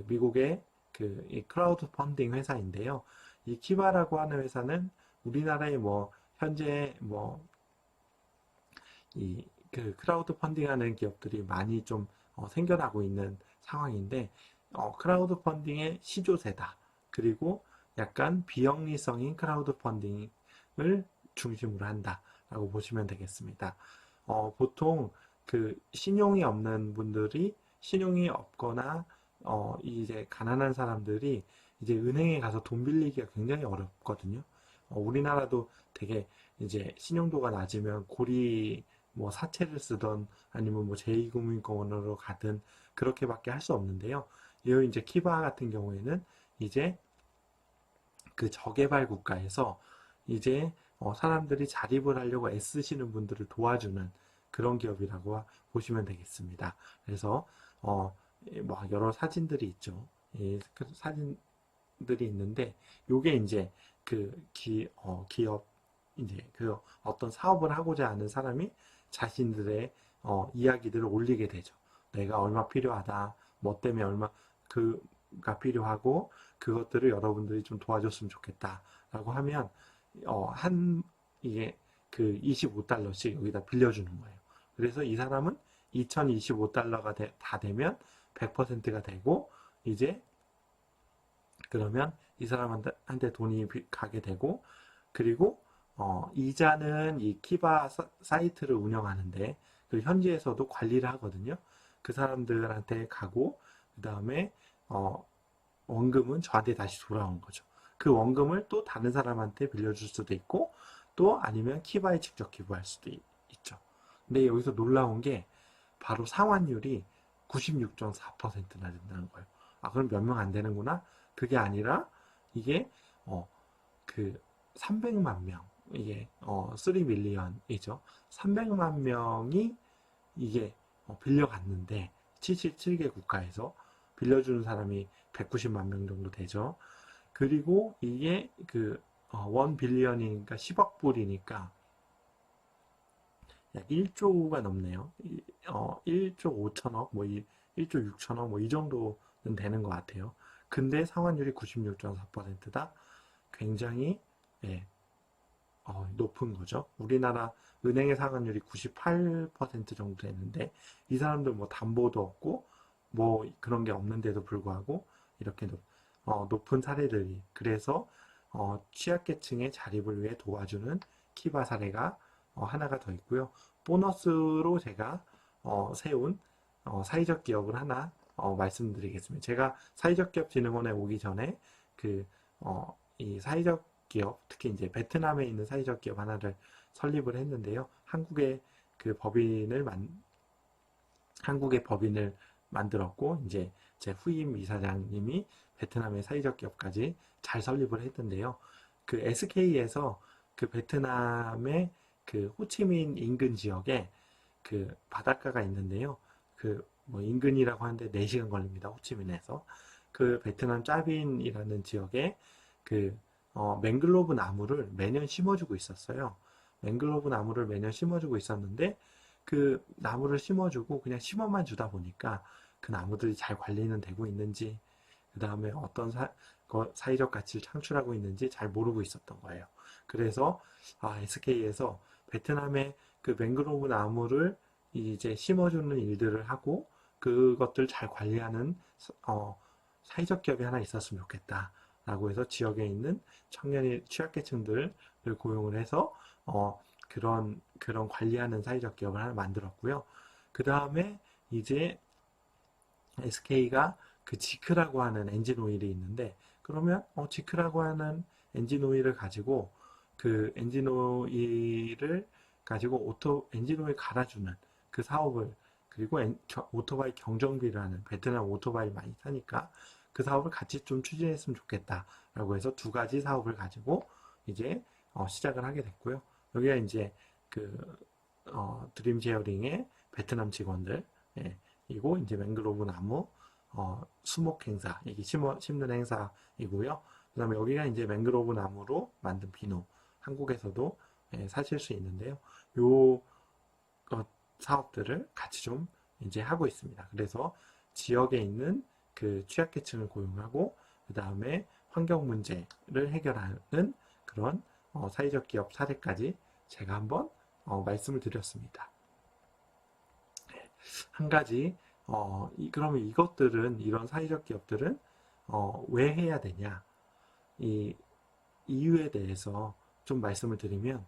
미국의 이 크라우드 펀딩 회사인데요. 이 키바라고 하는 회사는 우리나라에 뭐 현재 크라우드 펀딩하는 기업들이 많이 좀 생겨나고 있는 상황인데, 크라우드 펀딩의 시조세다. 그리고 약간 비영리성인 크라우드 펀딩을 중심으로 한다라고 보시면 되겠습니다. 보통 그 신용이 없는 분들이 신용이 없거나 이제 가난한 사람들이 이제 은행에 가서 돈 빌리기가 굉장히 어렵거든요. 우리나라도 되게 이제 신용도가 낮으면 고리 뭐 사채를 쓰던 아니면 뭐 제2금융권으로 가든 그렇게밖에 할 수 없는데요. 이 이제 키바 같은 경우에는 이제 그 저개발 국가에서 이제 사람들이 자립을 하려고 애쓰시는 분들을 도와주는 그런 기업이라고 보시면 되겠습니다. 그래서 뭐 여러 사진들이 있죠. 그 사진들이 있는데 요게 이제 그 기업 이제 그 어떤 사업을 하고자 하는 사람이 자신들의 이야기들을 올리게 되죠. 내가 얼마 필요하다, 뭐 때문에 얼마 그가 필요하고 그것들을 여러분들이 좀 도와줬으면 좋겠다라고 하면 이게 그 $25씩 여기다 빌려주는 거예요. 그래서 이 사람은 2025달러가 다 되면 100%가 되고 이제 그러면 이 사람한테 돈이 가게 되고 그리고 이자는 이 키바 사이트를 운영하는데 그 현지에서도 관리를 하거든요. 그 사람들한테 가고 그 다음에 원금은 저한테 다시 돌아온 거죠. 그 원금을 또 다른 사람한테 빌려줄 수도 있고 또 아니면 키바에 직접 기부할 수도 있죠. 근데 여기서 놀라운 게 바로 상환율이 96.4%나 된다는 거예요. 그럼 몇 명 안 되는구나? 그게 아니라 이게 그 300만 명 이게 3밀리언이죠. 300만 명이 이게 빌려갔는데 77개 국가에서 빌려주는 사람이 190만 명 정도 되죠. 그리고 이게 그 1빌리언이니까 10억 불이니까 약 1조가 넘네요. 1조 5천억, 뭐 1조 6천억, 뭐 이 정도는 되는 것 같아요. 근데 상환율이 96.4%다. 굉장히 높은 거죠. 우리나라 은행의 상환율이 98% 정도 되는데 이 사람들 뭐 담보도 없고 뭐 그런 게 없는데도 불구하고 이렇게 높은 사례들이 그래서 취약계층의 자립을 위해 도와주는 키바 사례가 하나가 더 있고요. 보너스로 제가 세운 사회적 기업을 하나 말씀드리겠습니다. 제가 사회적 기업 진흥원에 오기 전에 이 사회적 기업, 특히 이제 베트남에 있는 사회적 기업 하나를 설립을 했는데요. 한국의 법인을 만들었고 이제 제 후임 이사장님이 베트남의 사회적 기업까지 잘 설립을 했는데요. 그 SK에서 그 베트남의 그 호치민 인근 지역에 그 바닷가가 있는데요. 그 뭐 인근이라고 하는데 4시간 걸립니다. 호치민에서. 그 베트남 짜빈이라는 지역에 그 맹글로브 나무를 매년 심어주고 있었어요. 맹글로브 나무를 매년 심어주고 있었는데 그 나무를 심어주고 그냥 심어만 주다 보니까 그 나무들이 잘 관리는 되고 있는지 그 다음에 어떤 사회적 가치를 창출하고 있는지 잘 모르고 있었던 거예요. 그래서 SK에서 베트남의 그 맹그로브 나무를 이제 심어주는 일들을 하고 그것들 잘 관리하는 사회적 기업이 하나 있었으면 좋겠다 라고 해서 지역에 있는 청년이 취약계층들을 고용을 해서 그런 관리하는 사회적 기업을 하나 만들었고요. 그 다음에 이제 SK가 그 지크라고 하는 엔진 오일이 있는데 그러면 지크라고 하는 엔진 오일을 가지고 그 엔진 오일을 가지고 엔진 오일 갈아주는 그 사업을 그리고 오토바이 경정비를 하는 베트남 오토바이 많이 타니까 그 사업을 같이 좀 추진했으면 좋겠다라고 해서 두 가지 사업을 가지고 이제 시작을 하게 됐고요. 여기가 이제 드림 제어링의 베트남 직원들 이고 이제 맹그로브 나무 수목 행사 이게 심는 행사이고요. 그다음에 여기가 이제 맹그로브 나무로 만든 비누 한국에서도 사실 수 있는데요. 요 사업들을 같이 좀 이제 하고 있습니다. 그래서 지역에 있는 그 취약계층을 고용하고 그 다음에 환경 문제를 해결하는 그런 사회적 기업 사례까지 제가 한번 말씀을 드렸습니다. 한 가지 그러면 이런 사회적 기업들은 왜 해야 되냐? 이 이유에 대해서 좀 말씀을 드리면,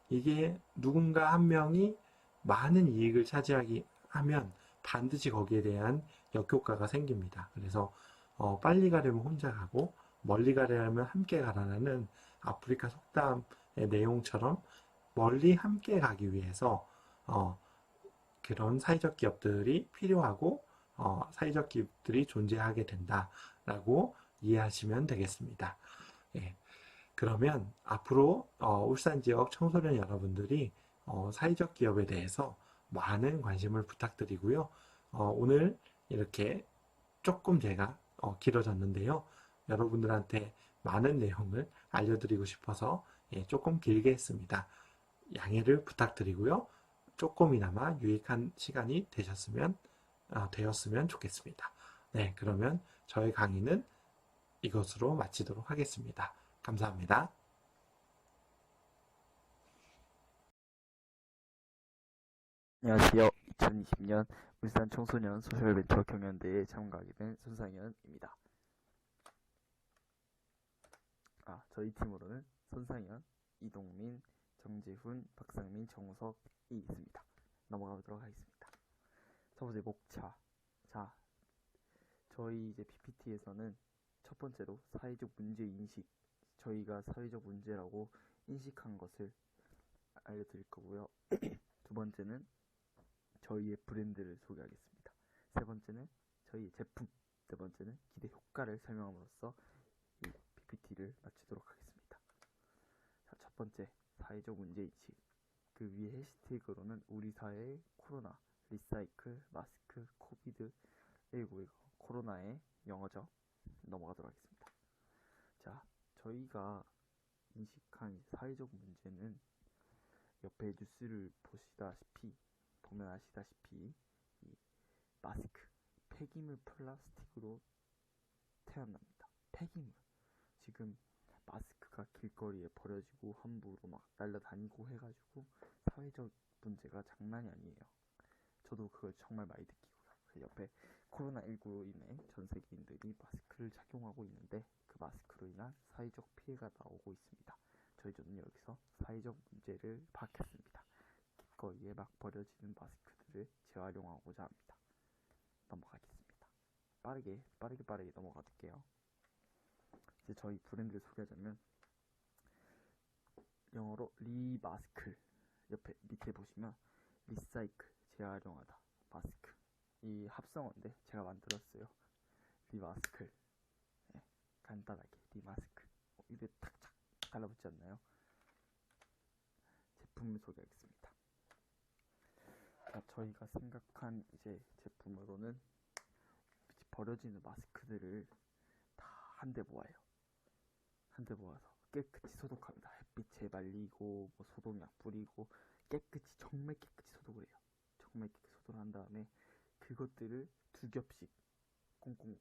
이게 누군가 한 명이 많은 이익을 차지하기 하면 반드시 거기에 대한 역효과가 생깁니다. 그래서 빨리 가려면 혼자 가고 멀리 가려면 함께 가라는 아프리카 속담의 내용처럼 멀리 함께 가기 위해서 그런 사회적 기업들이 필요하고 사회적 기업들이 존재하게 된다라고 이해하시면 되겠습니다. 예. 그러면 앞으로 울산 지역 청소년 여러분들이 사회적 기업에 대해서 많은 관심을 부탁드리고요. 오늘 이렇게 조금 제가 길어졌는데요. 여러분들한테 많은 내용을 알려드리고 싶어서 조금 길게 했습니다. 양해를 부탁드리고요. 조금이나마 유익한 시간이 되었으면 좋겠습니다. 네, 그러면 저의 강의는 이것으로 마치도록 하겠습니다. 감사합니다. 안녕하세요. 2020년 울산 청소년 소셜벤처 경연대회에 참가하게 된 손상현입니다. 저희 팀으로는 손상현, 이동민, 정재훈, 박상민, 정우석이 있습니다. 넘어가도록 하겠습니다. 첫 번째 목차. 자, 저희 이제 PPT에서는 첫 번째로 사회적 문제 인식, 저희가 사회적 문제라고 인식한 것을 알려드릴 거고요. 두 번째는 저희의 브랜드를 소개하겠습니다. 세 번째는 저희의 제품, 네 번째는 기대 효과를 설명함으로써 이 PPT를 마치도록 하겠습니다. 자, 첫 번째 사회적 문제인식. 그 위에 해시태그로는 우리 사회의 코로나, 리사이클, 마스크, 코비드19, 코로나의 영어죠. 넘어가도록 하겠습니다. 자, 저희가 인식한 사회적 문제는 옆에 뉴스를 보면 아시다시피 이 마스크, 폐기물 플라스틱으로 태어납니다. 폐기물. 지금 마스크가 길거리에 버려지고 함부로 막 날라다니고 해가지고 사회적 문제가 장난이 아니에요. 저도 그걸 정말 많이 느끼고요. 옆에 코로나19로 인해 전 세계인들이 마스크를 착용하고 있는데 그 마스크로 인한 사회적 피해가 나오고 있습니다. 저희는 여기서 사회적 문제를 파악했습니다. 길거리에 막 버려지는 마스크들을 재활용하고자 합니다. 넘어가겠습니다. 빠르게 넘어갈게요. 이제 저희 브랜드를 소개하자면 영어로 리마스클, 옆에 밑에 보시면 리사이클, 재활용하다, 마스크, 이 합성어인데 제가 만들었어요. 리마스클. 네, 간단하게 리마스클. 입에 탁착 달라붙지 않나요? 제품을 소개하겠습니다. 자, 저희가 생각한 이제 제품으로는 버려지는 마스크들을 다 한데 모아요. 한데 모아서 깨끗이 소독합니다. 햇빛에 말리고 뭐 소독약 뿌리고 정말 깨끗이 소독을 해요. 정말 깨끗이 소독을 한 다음에 그것들을 두 겹씩 꽁꽁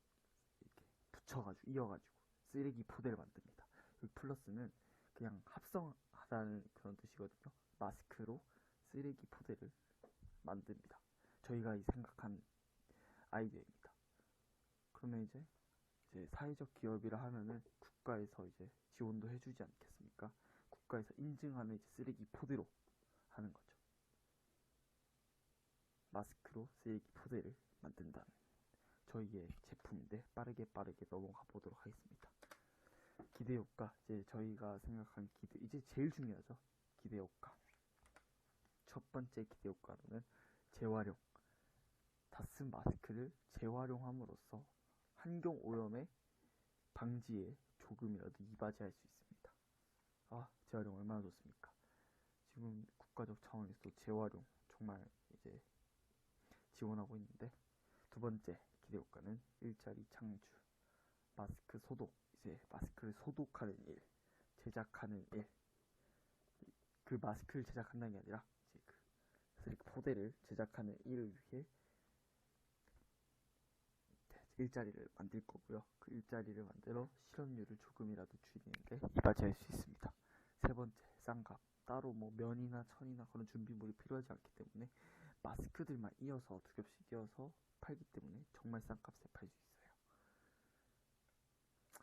이렇게 붙여가지고 이어가지고 쓰레기 포대를 만듭니다. 여기 플러스는 그냥 합성하다는 그런 뜻이거든요. 마스크로 쓰레기 포대를 만듭니다. 저희가 생각한 아이디어입니다. 그러면 이제 사회적 기업이라 하면은 국가에서 이제 지원도 해주지 않겠습니까? 국가에서 인증하는 이제 쓰레기 포대로 하는 거죠. 마스크로 쓰레기 포대를 만든다는 저희의 제품인데 빠르게 넘어가 보도록 하겠습니다. 기대 효과. 이제 저희가 생각한 기대, 이제 제일 중요하죠. 기대 효과. 첫 번째 기대 효과로는 재활용. 다 쓴 마스크를 재활용함으로써 환경 오염의 방지에 조금이라도 이바지할 수 있습니다. 재활용 얼마나 좋습니까? 지금 국가적 차원에서 재활용 정말 이제 지원하고 있는데, 두 번째 기대 효과는 일자리 창출. 마스크 소독. 이제 마스크를 소독하는 일, 제작하는 일. 그 마스크를 제작한다는 게 아니라 이제 그 쓰레기 포대를 제작하는 일을 위해 일자리를 만들 거고요. 그 일자리를 만들어 실업률을 조금이라도 줄이는데 이바지할 수 있습니다. 세 번째, 쌍갑. 따로 뭐 면이나 천이나 그런 준비물이 필요하지 않기 때문에 마스크들만 이어서 두 겹씩 이어서 팔기 때문에 정말 싼 값에 팔 수 있어요.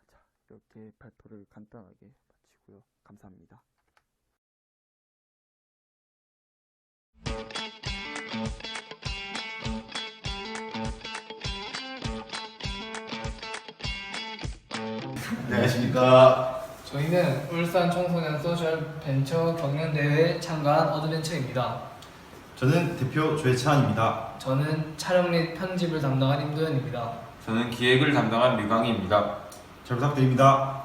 자, 이렇게 발표를 간단하게 마치고요. 감사합니다. 안녕하십니까. 저희는 울산 청소년 소셜 벤처 경연대회에 참가한 어드벤처입니다. 저는 대표 조혜찬입니다. 저는 촬영 및 편집을 담당한 임도현입니다. 저는 기획을 담당한 류강희입니다. 잘 부탁드립니다.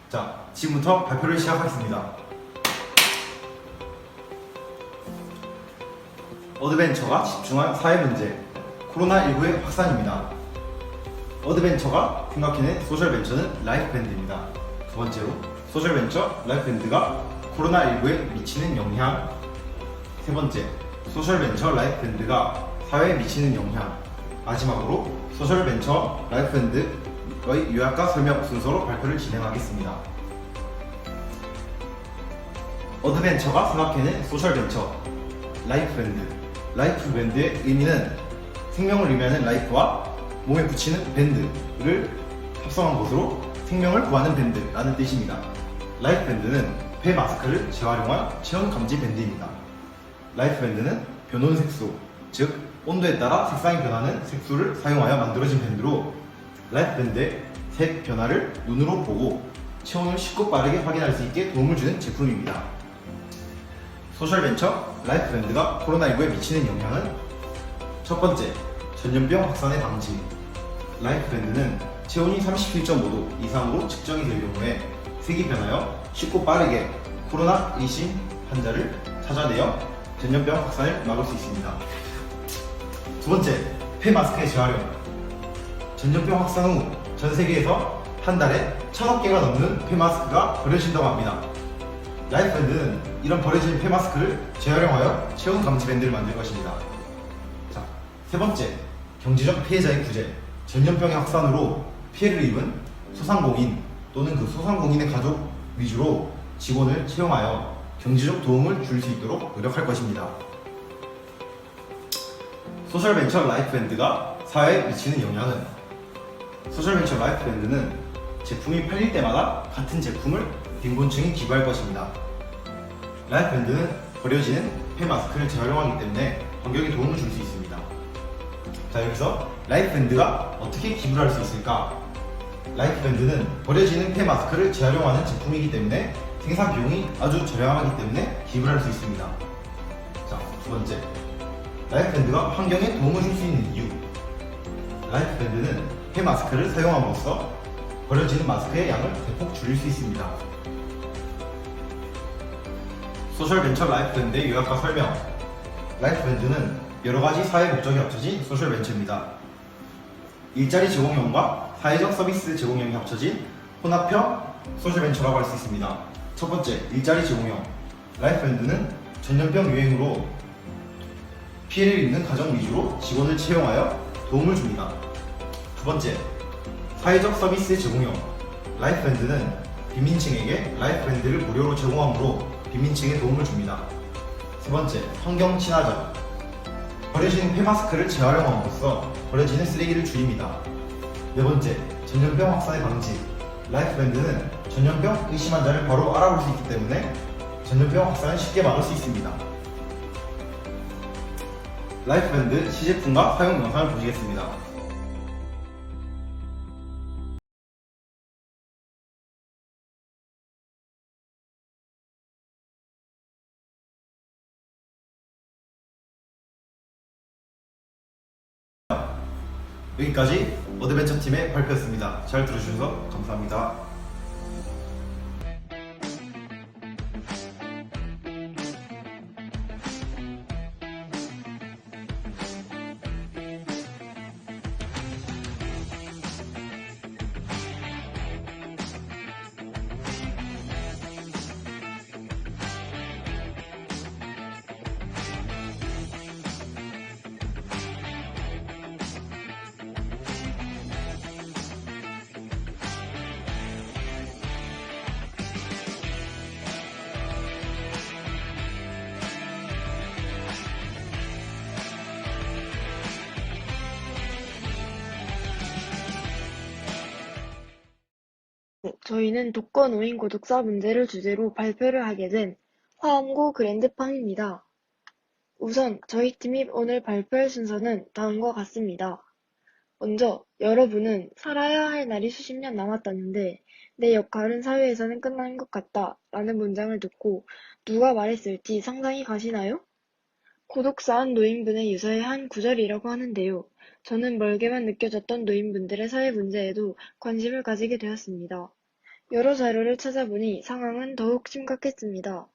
자, 지금부터 발표를 시작하겠습니다. 어드벤처가 집중한 사회문제, 코로나19의 확산입니다. 어드벤처가 생각해낸 소셜벤처는 라이프밴드입니다. 두 번째로, 소셜벤처 라이프밴드가 코로나19에 미치는 영향. 세 번째, 소셜벤처 라이프밴드가 사회에 미치는 영향. 마지막으로, 소셜벤처 라이프밴드의 요약과 설명 순서로 발표를 진행하겠습니다. 어드벤처가 생각해낸 소셜벤처 라이프밴드. 라이프밴드의 의미는 생명을 의미하는 라이프와 몸에 붙이는 밴드를 합성한 것으로 생명을 구하는 밴드라는 뜻입니다. 라이프밴드는 폐 마스크를 재활용한 체온 감지 밴드입니다. 라이프밴드는 변온 색소, 즉 온도에 따라 색상이 변하는 색소를 사용하여 만들어진 밴드로 라이프밴드의 색 변화를 눈으로 보고 체온을 쉽고 빠르게 확인할 수 있게 도움을 주는 제품입니다. 소셜벤처 라이프밴드가 코로나19에 미치는 영향은 첫 번째, 전염병 확산의 방지. 라이프밴드는 체온이 37.5도 이상으로 측정이 될 경우에 색이 변하여 쉽고 빠르게 코로나 의심 환자를 찾아내어 전염병 확산을 막을 수 있습니다. 두 번째, 폐 마스크의 재활용. 전염병 확산 후 전 세계에서 한 달에 1000억 개가 넘는 폐 마스크가 버려진다고 합니다. 라이프밴드는 이런 버려진 폐 마스크를 재활용하여 체온 감지 밴드를 만들 것입니다. 자, 세 번째, 경제적 피해자의 구제. 전염병의 확산으로 피해를 입은 소상공인 또는 그 소상공인의 가족 위주로 직원을 채용하여 경제적 도움을 줄 수 있도록 노력할 것입니다. 소셜벤처 라이프밴드가 사회에 미치는 영향은 소셜벤처 라이프밴드는 제품이 팔릴 때마다 같은 제품을 빈곤층에 기부할 것입니다. 라이프밴드는 버려지는 폐 마스크를 재활용하기 때문에 환경에 도움을 줄 수 있습니다. 자, 여기서 라이프밴드가 어떻게 기부를 할 수 있을까? 라이프밴드는 버려지는 폐 마스크를 재활용하는 제품이기 때문에 생산 비용이 아주 저렴하기 때문에 기부를 할 수 있습니다. 자, 두 번째, 라이프밴드가 환경에 도움을 줄 수 있는 이유. 라이프밴드는 폐 마스크를 사용함으로써 버려지는 마스크의 양을 대폭 줄일 수 있습니다. 소셜벤처 라이프밴드의 요약과 설명. 라이프밴드는 여러가지 사회 목적이 합쳐진 소셜벤처입니다. 일자리 제공형과 사회적 서비스 제공형이 합쳐진 혼합형 소셜벤처라고 할 수 있습니다. 첫 번째, 일자리 제공형. 라이프밴드는 전염병 유행으로 피해를 입는 가정 위주로 직원을 채용하여 도움을 줍니다. 두 번째, 사회적 서비스 제공형. 라이프밴드는 빈민층에게 라이프밴드를 무료로 제공하므로 빈민층에 도움을 줍니다. 세 번째, 환경 친화적. 버려지는 폐 마스크를 재활용함으로써 버려지는 쓰레기를 줄입니다. 네 번째, 전염병 확산의 방지. 라이프밴드는 전염병 의심 환자를 바로 알아볼 수 있기 때문에 전염병 확산을 쉽게 막을 수 있습니다. 라이프밴드 시제품과 사용 영상을 보시겠습니다. 여기까지 어드벤처 팀의 발표였습니다. 잘 들어주셔서 감사합니다. 저희는 독거노인 고독사 문제를 주제로 발표를 하게 된 화엄고 그랜드팜입니다. 우선 저희 팀이 오늘 발표할 순서는 다음과 같습니다. 먼저 여러분은 살아야 할 날이 수십 년 남았다는데 내 역할은 사회에서는 끝난 것 같다 라는 문장을 듣고 누가 말했을지 상상이 가시나요? 고독사한 노인분의 유서의 한 구절이라고 하는데요. 저는 멀게만 느껴졌던 노인분들의 사회 문제에도 관심을 가지게 되었습니다. 여러 자료를 찾아보니 상황은 더욱 심각했습니다.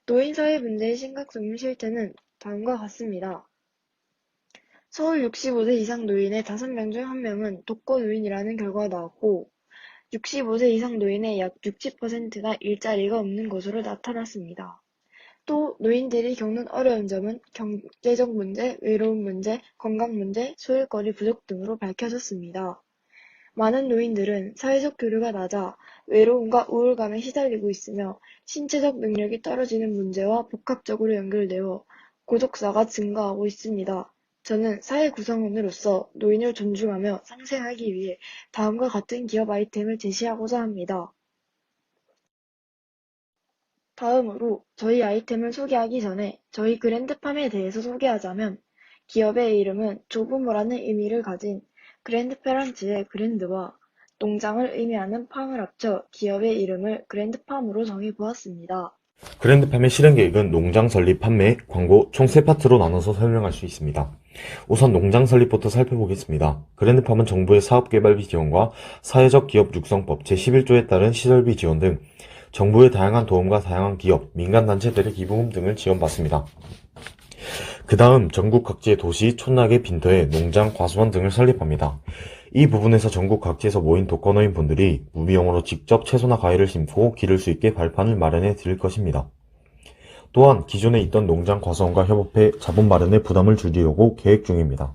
노인 사회 문제의 심각성 실태는 다음과 같습니다. 서울 65세 이상 노인의 5명 중 1명은 독거노인이라는 결과가 나왔고 65세 이상 노인의 약 60%가 일자리가 없는 것으로 나타났습니다. 또 노인들이 겪는 어려운 점은 경제적 문제, 외로움 문제, 건강 문제, 소일거리 부족 등으로 밝혀졌습니다. 많은 노인들은 사회적 교류가 낮아 외로움과 우울감에 시달리고 있으며 신체적 능력이 떨어지는 문제와 복합적으로 연결되어 고독사가 증가하고 있습니다. 저는 사회 구성원으로서 노인을 존중하며 상생하기 위해 다음과 같은 기업 아이템을 제시하고자 합니다. 다음으로 저희 아이템을 소개하기 전에 저희 그랜드팜에 대해서 소개하자면 기업의 이름은 조부모라는 의미를 가진 그랜드페런츠의 그랜드와 농장을 의미하는 팜을 합쳐 기업의 이름을 그랜드팜으로 정해보았습니다. 그랜드팜의 실행 계획은 농장 설립, 판매, 광고 총 3파트로 나눠서 설명할 수 있습니다. 우선 농장 설립부터 살펴보겠습니다. 그랜드팜은 정부의 사업개발비 지원과 사회적 기업 육성법 제11조에 따른 시설비 지원 등 정부의 다양한 도움과 다양한 기업, 민간단체들의 기부금 등을 지원받습니다. 그 다음 전국 각지의 도시, 촌락의 빈터에 농장, 과수원 등을 설립합니다. 이 부분에서 전국 각지에서 모인 독거노인 분들이 무비용으로 직접 채소나 과일을 심고 기를 수 있게 발판을 마련해 드릴 것입니다. 또한 기존에 있던 농장, 과수원과 협업해 자본 마련에 부담을 줄이려고 계획 중입니다.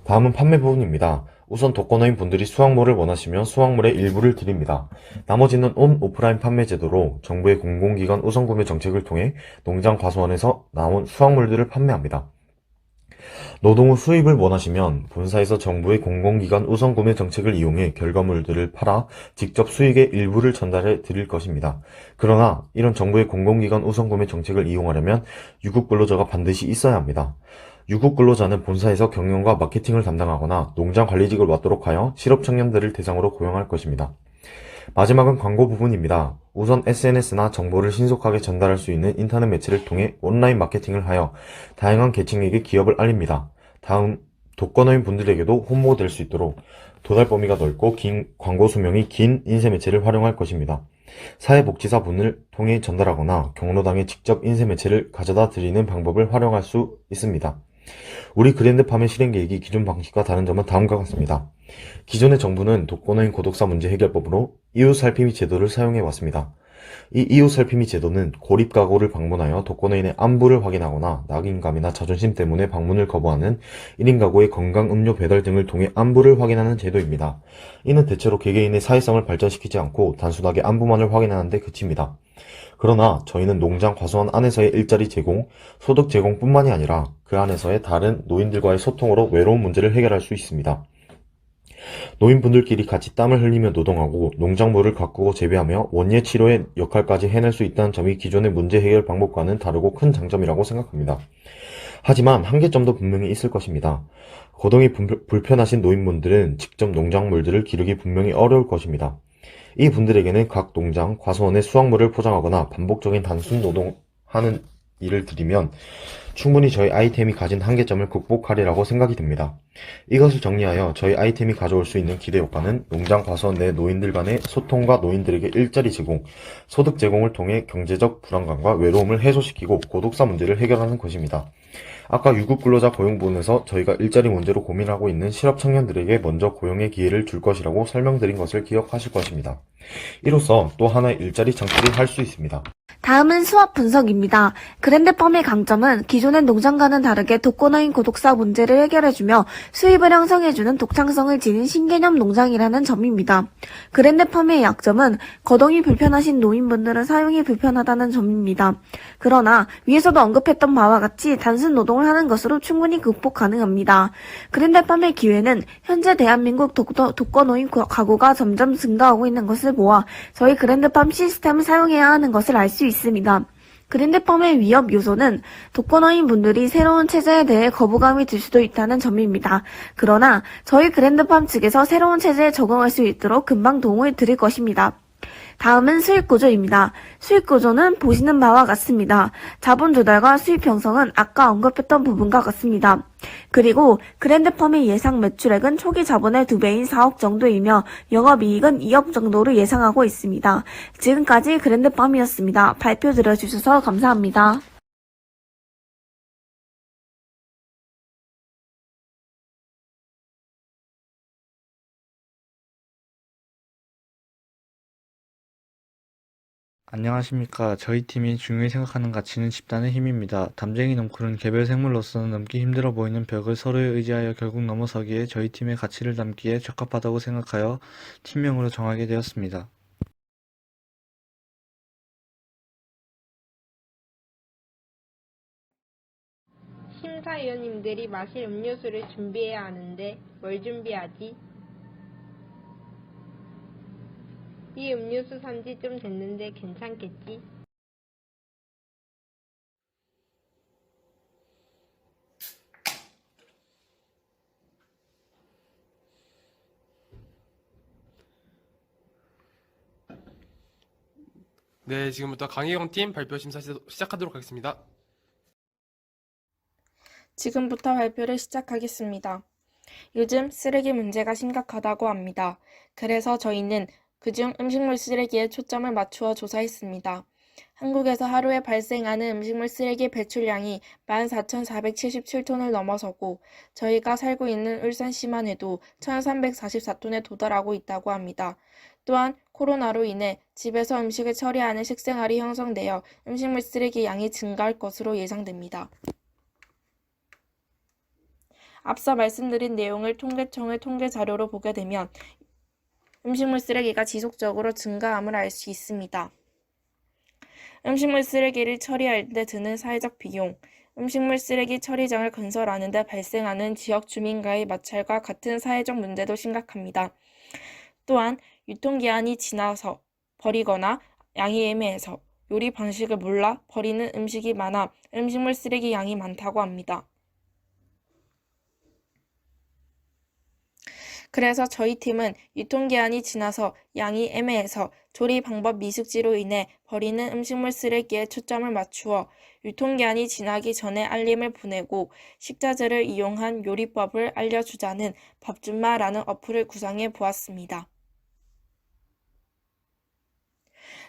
다음은 판매 부분입니다. 우선 독거노인 분들이 수확물을 원하시면 수확물의 일부를 드립니다. 나머지는 온 오프라인 판매 제도로 정부의 공공기관 우선구매 정책을 통해 농장 과수원에서 나온 수확물들을 판매합니다. 노동 후 수입을 원하시면 본사에서 정부의 공공기관 우선구매 정책을 이용해 결과물들을 팔아 직접 수익의 일부를 전달해 드릴 것입니다. 그러나 이런 정부의 공공기관 우선구매 정책을 이용하려면 유급근로자가 반드시 있어야 합니다. 유급근로자는 본사에서 경영과 마케팅을 담당하거나 농장 관리직을 맡도록 하여 실업청년들을 대상으로 고용할 것입니다. 마지막은 광고 부분입니다. 우선 SNS나 정보를 신속하게 전달할 수 있는 인터넷 매체를 통해 온라인 마케팅을 하여 다양한 계층에게 기업을 알립니다. 다음, 독거노인 분들에게도 홍보될 수 있도록 도달 범위가 넓고 긴 광고 수명이 긴 인쇄 매체를 활용할 것입니다. 사회복지사 분을 통해 전달하거나 경로당에 직접 인쇄 매체를 가져다 드리는 방법을 활용할 수 있습니다. 우리 그랜드팜의 실행 계획이 기존 방식과 다른 점은 다음과 같습니다. 기존의 정부는 독거노인 고독사 문제 해결법으로 이웃살피미 제도를 사용해 왔습니다. 이 이웃살피미 제도는 고립가구를 방문하여 독거노인의 안부를 확인하거나 낙인감이나 자존심 때문에 방문을 거부하는 1인 가구의 건강 음료 배달 등을 통해 안부를 확인하는 제도입니다. 이는 대체로 개개인의 사회성을 발전시키지 않고 단순하게 안부만을 확인하는 데 그칩니다. 그러나 저희는 농장 과수원 안에서의 일자리 제공, 소득 제공뿐만이 아니라 그 안에서의 다른 노인들과의 소통으로 외로운 문제를 해결할 수 있습니다. 노인분들끼리 같이 땀을 흘리며 노동하고 농작물을 가꾸고 재배하며 원예 치료의 역할까지 해낼 수 있다는 점이 기존의 문제 해결 방법과는 다르고 큰 장점이라고 생각합니다. 하지만 한계점도 분명히 있을 것입니다. 거동이 불편하신 노인분들은 직접 농작물들을 기르기 분명히 어려울 것입니다. 이 분들에게는 각 농장, 과수원에 수확물을 포장하거나 반복적인 단순 노동하는 일을 드리면 충분히 저희 아이템이 가진 한계점을 극복하리라고 생각이 듭니다. 이것을 정리하여 저희 아이템이 가져올 수 있는 기대 효과는 농장 과수원 내 노인들 간의 소통과 노인들에게 일자리 제공, 소득 제공을 통해 경제적 불안감과 외로움을 해소시키고 고독사 문제를 해결하는 것입니다. 아까 유급근로자 고용 부분에서 저희가 일자리 문제로 고민하고 있는 실업 청년들에게 먼저 고용의 기회를 줄 것이라고 설명드린 것을 기억하실 것입니다. 이로써 또 하나의 일자리 창출을 할 수 있습니다. 다음은 수업 분석입니다. 그랜드팜의 강점은 기존의 농장과는 다르게 독거노인 고독사 문제를 해결해주며 수입을 형성해주는 독창성을 지닌 신개념 농장이라는 점입니다. 그랜드팜의 약점은 거동이 불편하신 노인분들은 사용이 불편하다는 점입니다. 그러나 위에서도 언급했던 바와 같이 단순 노동을 하는 것으로 충분히 극복 가능합니다. 그랜드팜의 기회는 현재 대한민국 독거노인 가구가 점점 증가하고 있는 것을 보아 저희 그랜드팜 시스템을 사용해야 하는 것을 알 수 있습니다. 그랜드팜의 위협 요소는 독거노인 분들이 새로운 체제에 대해 거부감이 들 수도 있다는 점입니다. 그러나 저희 그랜드팜 측에서 새로운 체제에 적응할 수 있도록 금방 도움을 드릴 것입니다. 다음은 수익 구조입니다. 수익 구조는 보시는 바와 같습니다. 자본 조달과 수입 형성은 아까 언급했던 부분과 같습니다. 그리고 그랜드팜의 예상 매출액은 초기 자본의 2배인 4억 정도이며 영업이익은 2억 정도로 예상하고 있습니다. 지금까지 그랜드팜이었습니다. 발표 들어주셔서 감사합니다. 안녕하십니까. 저희 팀이 중요히 생각하는 가치는 집단의 힘입니다. 담쟁이 넝쿨은 개별 생물로서는 넘기 힘들어 보이는 벽을 서로에 의지하여 결국 넘어서기에 저희 팀의 가치를 담기에 적합하다고 생각하여 팀명으로 정하게 되었습니다. 심사위원님들이 마실 음료수를 준비해야 하는데 뭘 준비하지? 이 음료수 산지 좀 됐는데 괜찮겠지? 네, 지금부터 강희경팀 발표 심사 시작하도록 하겠습니다. 지금부터 발표를 시작하겠습니다. 요즘 쓰레기 문제가 심각하다고 합니다. 그래서 저희는 그중 음식물 쓰레기에 초점을 맞추어 조사했습니다. 한국에서 하루에 발생하는 음식물 쓰레기 배출량이 14,477톤을 넘어서고 저희가 살고 있는 울산시만 해도 1,344톤에 도달하고 있다고 합니다. 또한 코로나로 인해 집에서 음식을 처리하는 식생활이 형성되어 음식물 쓰레기 양이 증가할 것으로 예상됩니다. 앞서 말씀드린 내용을 통계청의 통계 자료로 보게 되면 음식물 쓰레기가 지속적으로 증가함을 알 수 있습니다. 음식물 쓰레기를 처리할 때 드는 사회적 비용, 음식물 쓰레기 처리장을 건설하는 데 발생하는 지역 주민과의 마찰과 같은 사회적 문제도 심각합니다. 또한 유통기한이 지나서 버리거나 양이 애매해서 요리 방식을 몰라 버리는 음식이 많아 음식물 쓰레기 양이 많다고 합니다. 그래서 저희 팀은 유통기한이 지나서 양이 애매해서 조리 방법 미숙지로 인해 버리는 음식물 쓰레기에 초점을 맞추어 유통기한이 지나기 전에 알림을 보내고 식자재를 이용한 요리법을 알려주자는 밥준마라는 어플을 구상해 보았습니다.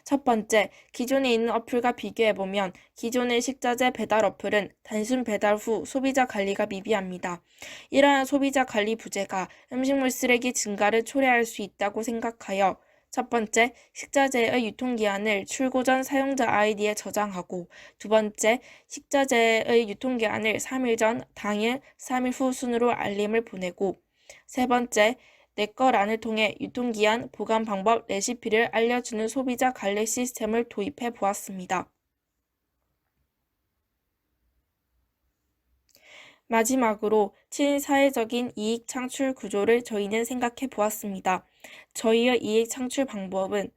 첫 번째, 기존에 있는 어플과 비교해보면 기존의 식자재 배달 어플은 단순 배달 후 소비자 관리가 미비합니다. 이러한 소비자 관리 부재가 음식물 쓰레기 증가를 초래할 수 있다고 생각하여 첫 번째, 식자재의 유통기한을 출고 전 사용자 아이디에 저장하고 두 번째, 식자재의 유통기한을 3일 전, 당일, 3일 후 순으로 알림을 보내고 세 번째, 내꺼란을 통해 유통기한, 보관 방법, 레시피를 알려주는 소비자 관리 시스템을 도입해 보았습니다. 마지막으로 친사회적인 이익 창출 구조를 저희는 생각해 보았습니다. 저희의 이익 창출 방법은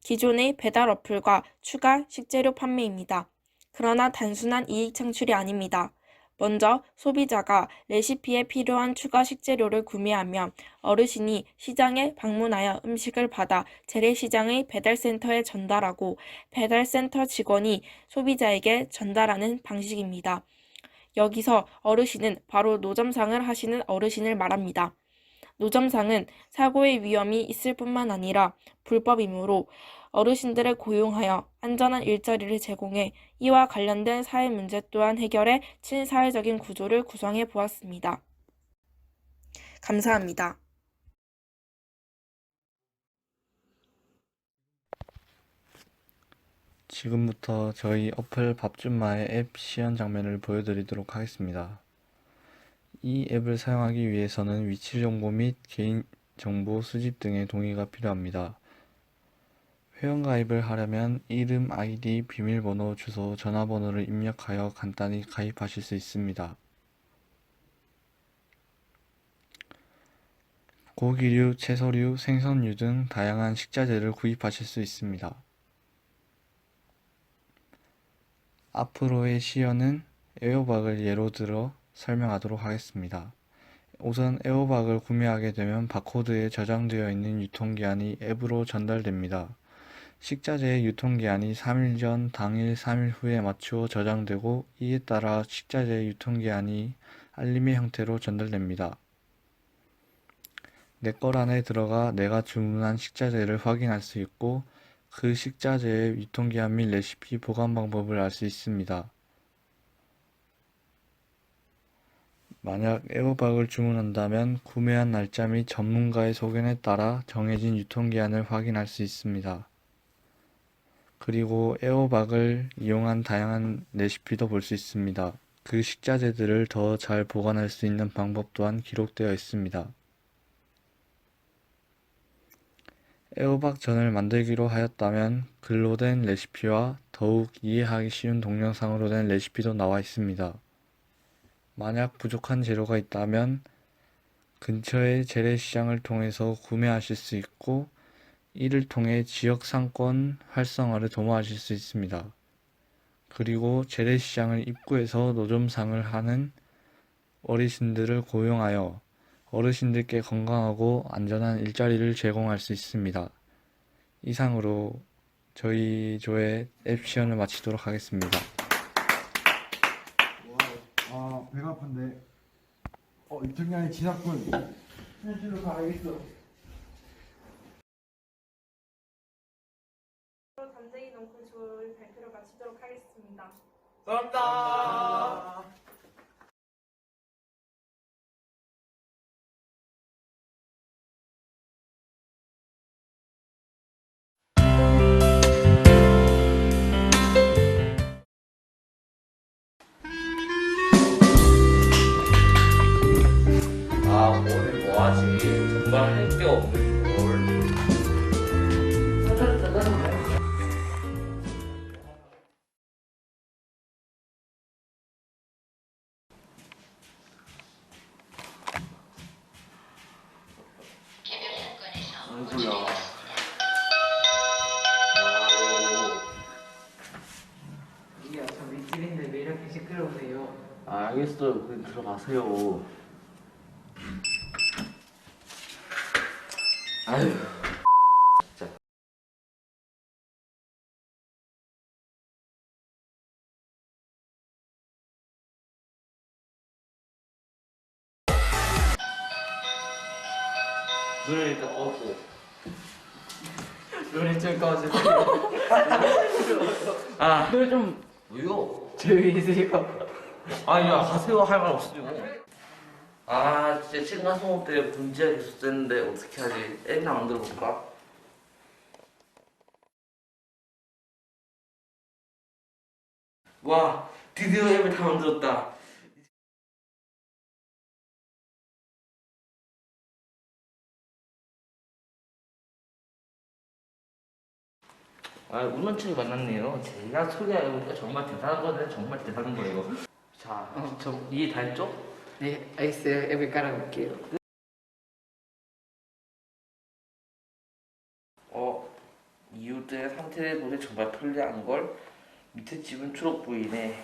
기존의 배달 어플과 추가 식재료 판매입니다. 그러나 단순한 이익 창출이 아닙니다. 먼저 소비자가 레시피에 필요한 추가 식재료를 구매하면 어르신이 시장에 방문하여 음식을 받아 재래시장의 배달센터에 전달하고 배달센터 직원이 소비자에게 전달하는 방식입니다. 여기서 어르신은 바로 노점상을 하시는 어르신을 말합니다. 노점상은 사고의 위험이 있을 뿐만 아니라 불법이므로 어르신들을 고용하여 안전한 일자리를 제공해 이와 관련된 사회 문제 또한 해결해 친사회적인 구조를 구성해 보았습니다. 감사합니다. 지금부터 저희 어플 밥준마의 앱 시연 장면을 보여드리도록 하겠습니다. 이 앱을 사용하기 위해서는 위치 정보 및 개인정보 수집 등의 동의가 필요합니다. 회원가입을 하려면 이름, 아이디, 비밀번호, 주소, 전화번호를 입력하여 간단히 가입하실 수 있습니다. 고기류, 채소류, 생선류 등 다양한 식자재를 구입하실 수 있습니다. 앞으로의 시연은 애호박을 예로 들어 설명하도록 하겠습니다. 우선 애호박을 구매하게 되면 바코드에 저장되어 있는 유통기한이 앱으로 전달됩니다. 식자재의 유통기한이 3일 전, 당일, 3일 후에 맞추어 저장되고 이에 따라 식자재의 유통기한이 알림의 형태로 전달됩니다. 내 거란에 들어가 내가 주문한 식자재를 확인할 수 있고 그 식자재의 유통기한 및 레시피 보관 방법을 알 수 있습니다. 만약 애호박을 주문한다면 구매한 날짜 및 전문가의 소견에 따라 정해진 유통기한을 확인할 수 있습니다. 그리고 애호박을 이용한 다양한 레시피도 볼 수 있습니다. 그 식자재들을 더 잘 보관할 수 있는 방법 또한 기록되어 있습니다. 애호박전을 만들기로 하였다면 글로 된 레시피와 더욱 이해하기 쉬운 동영상으로 된 레시피도 나와 있습니다. 만약 부족한 재료가 있다면 근처의 재래시장을 통해서 구매하실 수 있고 이를 통해 지역 상권 활성화를 도모하실 수 있습니다. 그리고 재래시장을 입구에서 노점상을 하는 어르신들을 고용하여 어르신들께 건강하고 안전한 일자리를 제공할 수 있습니다. 이상으로 저희 조의 앱 시연을 마치도록 하겠습니다. 아, 배가 아픈데. 유통기한이 지났군. 현실로 가야겠어. 담쟁이 농구 조의 발표를 마치도록 하겠습니다. 감사합니다. 아, 오늘 뭐하지? 정말 할 게 없는 걸. 아이고야. 이게 저 윗집인데 왜 이렇게 시끄러우세요? 아, 알겠어요. 그냥 들어가세요. 아유, 진짜. 눈을 일단 떴고. 노래 좀 꺼주세요. 아, 노래 좀 왜요? 조용히 해주세요. 아니야, 하세요. 할 말 없어요. 아, 진짜 층간소음 때문에 문제가 계속 됐는데 어떻게 하지? 앱이나 만들어 볼까? 와, 드디어 앱을 다 만들었다. 아, 운원체를 만났네요. 제가 소개해보니까 정말 대단한 거네. 정말 대단한 거예요. 자, 이해 다 했죠? 네, 알겠어요. 앱을 깔아볼게요. 이웃들의 상태를 보니 정말 편리한걸? 밑에 집은 초록 보이네.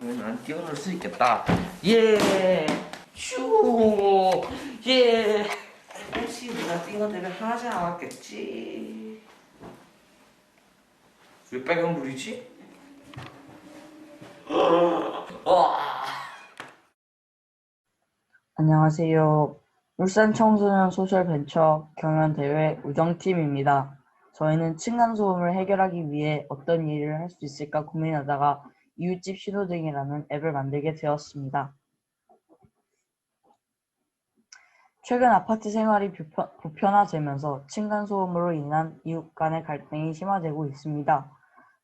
그러면 난 뛰어놀 수 있겠다. 예! 슈! 예! 혹시 내가 뛰어내려 하지 않았겠지? 왜 빨간 불이지? 안녕하세요. 울산 청소년 소셜벤처 경연대회 우정팀입니다. 저희는 층간소음을 해결하기 위해 어떤 일을 할 수 있을까 고민하다가 이웃집 신호등이라는 앱을 만들게 되었습니다. 최근 아파트 생활이 보편화되면서 층간소음으로 인한 이웃 간의 갈등이 심화되고 있습니다.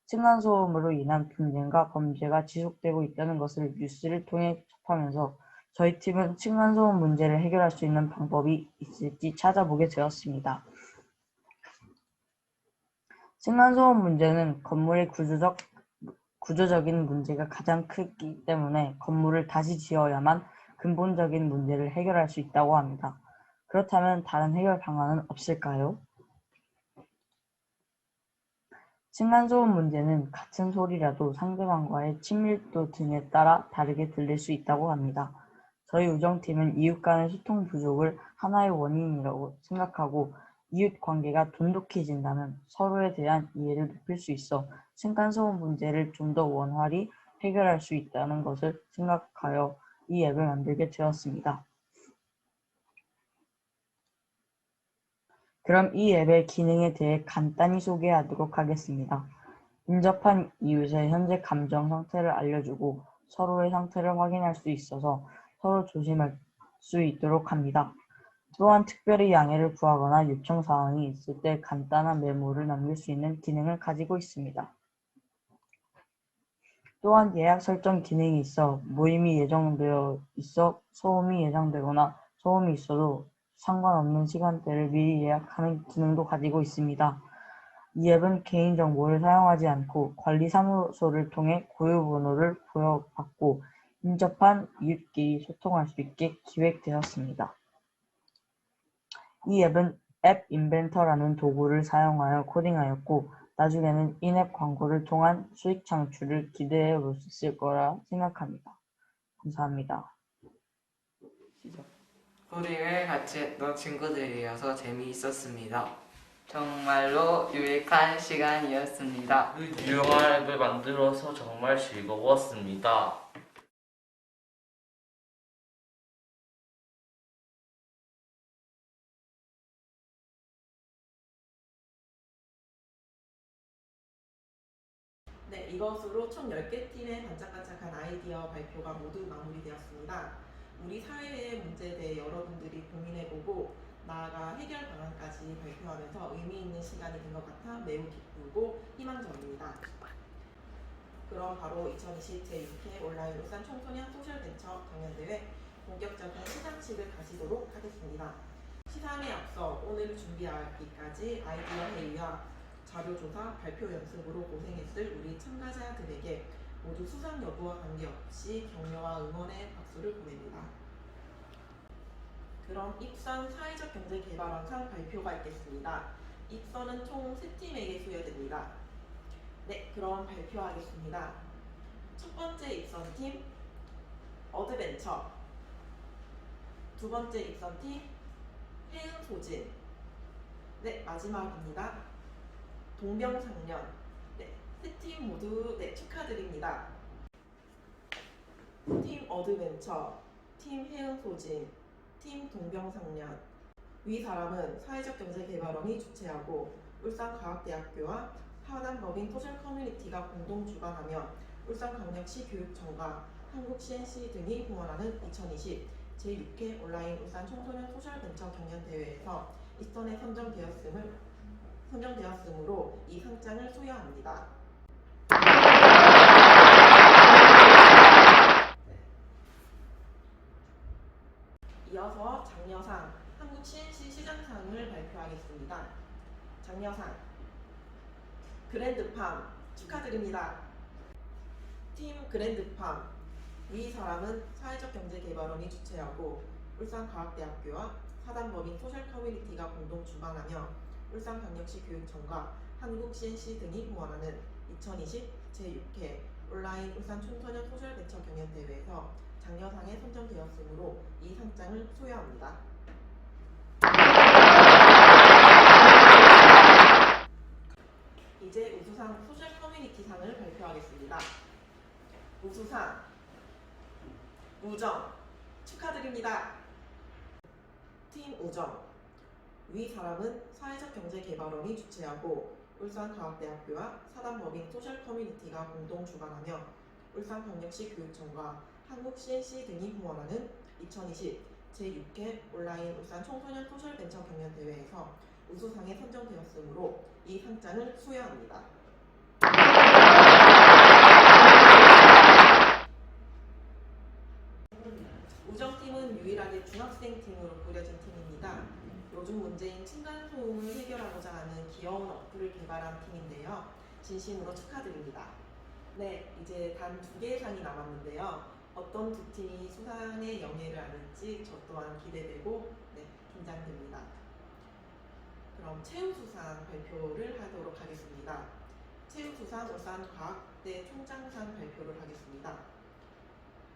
층간소음으로 인한 분쟁과 범죄가 지속되고 있다는 것을 뉴스를 통해 접하면서 저희 팀은 층간소음 문제를 해결할 수 있는 방법이 있을지 찾아보게 되었습니다. 층간소음 문제는 건물의 구조적인 문제가 가장 크기 때문에 건물을 다시 지어야만 근본적인 문제를 해결할 수 있다고 합니다. 그렇다면 다른 해결 방안은 없을까요? 층간소음 문제는 같은 소리라도 상대방과의 친밀도 등에 따라 다르게 들릴 수 있다고 합니다. 저희 우정팀은 이웃 간의 소통 부족을 하나의 원인이라고 생각하고 이웃 관계가 돈독해진다면 서로에 대한 이해를 높일 수 있어 층간소음 문제를 좀 더 원활히 해결할 수 있다는 것을 생각하여 이 앱을 만들게 되었습니다. 그럼 이 앱의 기능에 대해 간단히 소개하도록 하겠습니다. 인접한 이웃의 현재 감정 상태를 알려주고 서로의 상태를 확인할 수 있어서 서로 조심할 수 있도록 합니다. 또한 특별히 양해를 구하거나 요청 사항이 있을 때 간단한 메모를 남길 수 있는 기능을 가지고 있습니다. 또한 예약 설정 기능이 있어 모임이 예정되어 있어 소음이 예상되거나 소음이 있어도 상관없는 시간대를 미리 예약하는 기능도 가지고 있습니다. 이 앱은 개인정보를 사용하지 않고 관리사무소를 통해 고유번호를 부여받고 인접한 이웃끼리 소통할 수 있게 기획되었습니다. 이 앱은 앱 인벤터라는 도구를 사용하여 코딩하였고 나중에는 인앱 광고를 통한 수익 창출을 기대해 볼 수 있을 거라 생각합니다. 감사합니다. 코딩을 같이 했던 친구들이어서 재미있었습니다. 정말로 유익한 시간이었습니다. 유용한 앱을 만들어서 정말 즐거웠습니다. 네, 이것으로 총 10개 팀의 반짝반짝한 아이디어 발표가 모두 마무리되었습니다. 우리 사회의 문제에 대해 여러분들이 고민해보고 나아가 해결 방안까지 발표하면서 의미 있는 시간이 된 것 같아 매우 기쁘고 희망적입니다. 그럼 바로 2020 제6회 온라인 울산 청소년 소셜벤처 경연대회 본격적인 시상식을 가지도록 하겠습니다. 시상에 앞서 오늘 준비하기까지 아이디어 회의와 자료조사, 발표 연습으로 고생했을 우리 참가자들에게 모두 수상 여부와 관계없이 격려와 응원의 박수를 보냅니다. 그럼 입선 사회적 경제 개발원상 발표가 있겠습니다. 입선은 총 3팀에게 수여됩니다. 네, 그럼 발표하겠습니다. 첫 번째 입선팀 어드벤처, 두 번째 입선팀 해흥소진, 네, 마지막입니다. 동병상련. 네, 세 팀 모두 네, 축하드립니다. 팀 어드벤처, 팀 해흥소진, 팀 동병상련. 위 사람은 사회적경제개발원이 주최하고 울산과학대학교와 하남법인 소셜커뮤니티가 공동 주관하며 울산광역시 교육청과 한국CNC 등이 후원하는 2020 제6회 온라인 울산 청소년 소셜벤처 경연대회에서 입선에 선정되었으므로 이 상장을 수여합니다. 이어서 장려상, 한국CNC 시장상을 발표하겠습니다. 장려상, 그랜드팜 축하드립니다. 팀 그랜드팜, 위 사람은 사회적경제개발원이 주최하고 울산과학대학교와 사단법인 소셜커뮤니티가 공동 주관하며 울산광역시 교육청과 한국CNC 등이 후원하는 2020 제6회 온라인 울산 청소년 소셜벤처 경연대회에서 장려상에 선정되었으므로 이 상장을 수여합니다. 이제 우수상 소셜커뮤니티상을 발표하겠습니다. 우수상 우정 축하드립니다. 팀 우정, 위 사람은 사회적경제개발원이 주최하고 울산과학대학교와 사단법인 소셜커뮤니티가 공동 주관하며 울산광역시 교육청과 한국CNC 등이 후원하는 2020 제6회 온라인 울산 청소년 소셜벤처 경연대회에서 우수상에 선정되었으므로 이 상장을 수여합니다. 우정팀은 유일하게 중학생 팀으로 꾸려진 팀입니다. 요즘 문제인 층간소음을 해결하고자 하는 귀여운 어플을 개발한 팀인데요. 진심으로 축하드립니다. 네, 이제 단 2개의 상이 남았는데요. 어떤 두 팀이 수상의 영예를 안을지 저 또한 기대되고 긴장됩니다. 그럼 최우수상 발표를 하도록 하겠습니다. 최우수상 울산과학대 총장상 발표를 하겠습니다.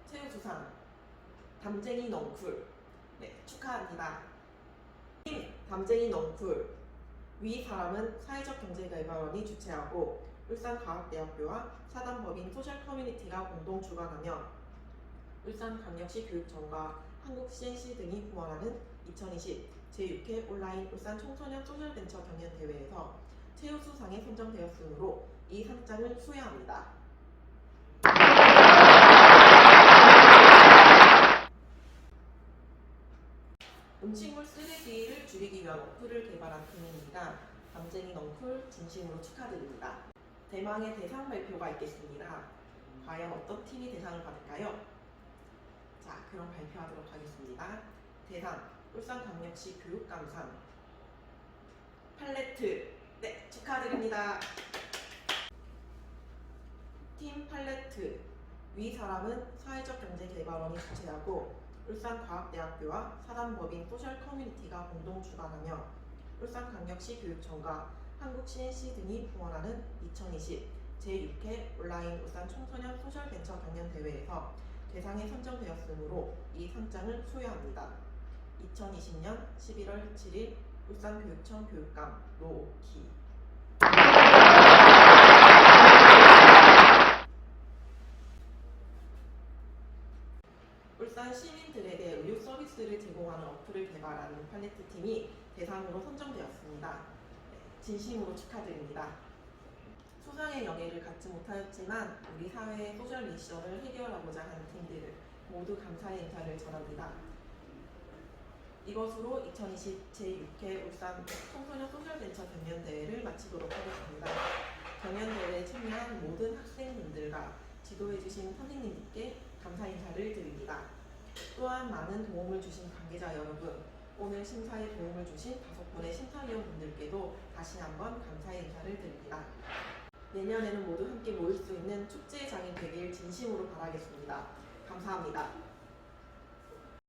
최우수상 담쟁이 넝쿨. 네, 축하합니다. 팀 담쟁이 넝쿨. 위 사람은 사회적경제개발원이 주최하고 울산과학대학교와 사단법인 소셜커뮤니티가 공동 주관하며 울산광역시 교육청과 한국CNC 등이 후원하는 2020 제6회 온라인 울산 청소년 소셜벤처 경연대회에서 최우수상에 선정되었으므로 이 상장을 수여합니다. 음식물 쓰레기를 줄이기 위한 어플을 개발한 팀입니다. 담쟁이 넝쿨 진심으로 축하드립니다. 대망의 대상 발표가 있겠습니다. 과연 어떤 팀이 대상을 받을까요? 자, 그럼 발표하도록 하겠습니다. 대상 울산광역시 교육감상 팔레트. 네, 축하드립니다. 팀 팔레트. 위 사람은 사회적경제개발원이 주최하고 울산과학대학교와 사단법인 소셜커뮤니티가 공동 주관하며 울산광역시 교육청과 한국CNC 등이 후원하는 2020 제6회 온라인 울산 청소년 소셜벤처 경연대회에서 대상에 선정되었으므로 이 상장을 수여합니다. 2020년 11월 7일 울산교육청 교육감 노기. 울산 시민들에게 의료 서비스를 제공하는 어플을 개발하는 팔레트 팀이 대상으로 선정되었습니다. 진심으로 축하드립니다. 수상의 영예를 갖지 못하였지만 우리 사회의 소셜 미션을 해결하고자 하는 팀들 모두 감사의 인사를 전합니다. 이것으로 2020 제6회 울산 청소년 소셜벤처 경연대회를 마치도록 하겠습니다. 경연대회에 참여한 모든 학생분들과 지도해주신 선생님들께 감사 인사를 드립니다. 또한 많은 도움을 주신 관계자 여러분, 오늘 심사에 도움을 주신 5분의 심사위원분들께도 다시 한번 감사의 인사를 드립니다. 내년에는 모두 함께 모일 수 있는 축제의 장이 되길 진심으로 바라겠습니다. 감사합니다.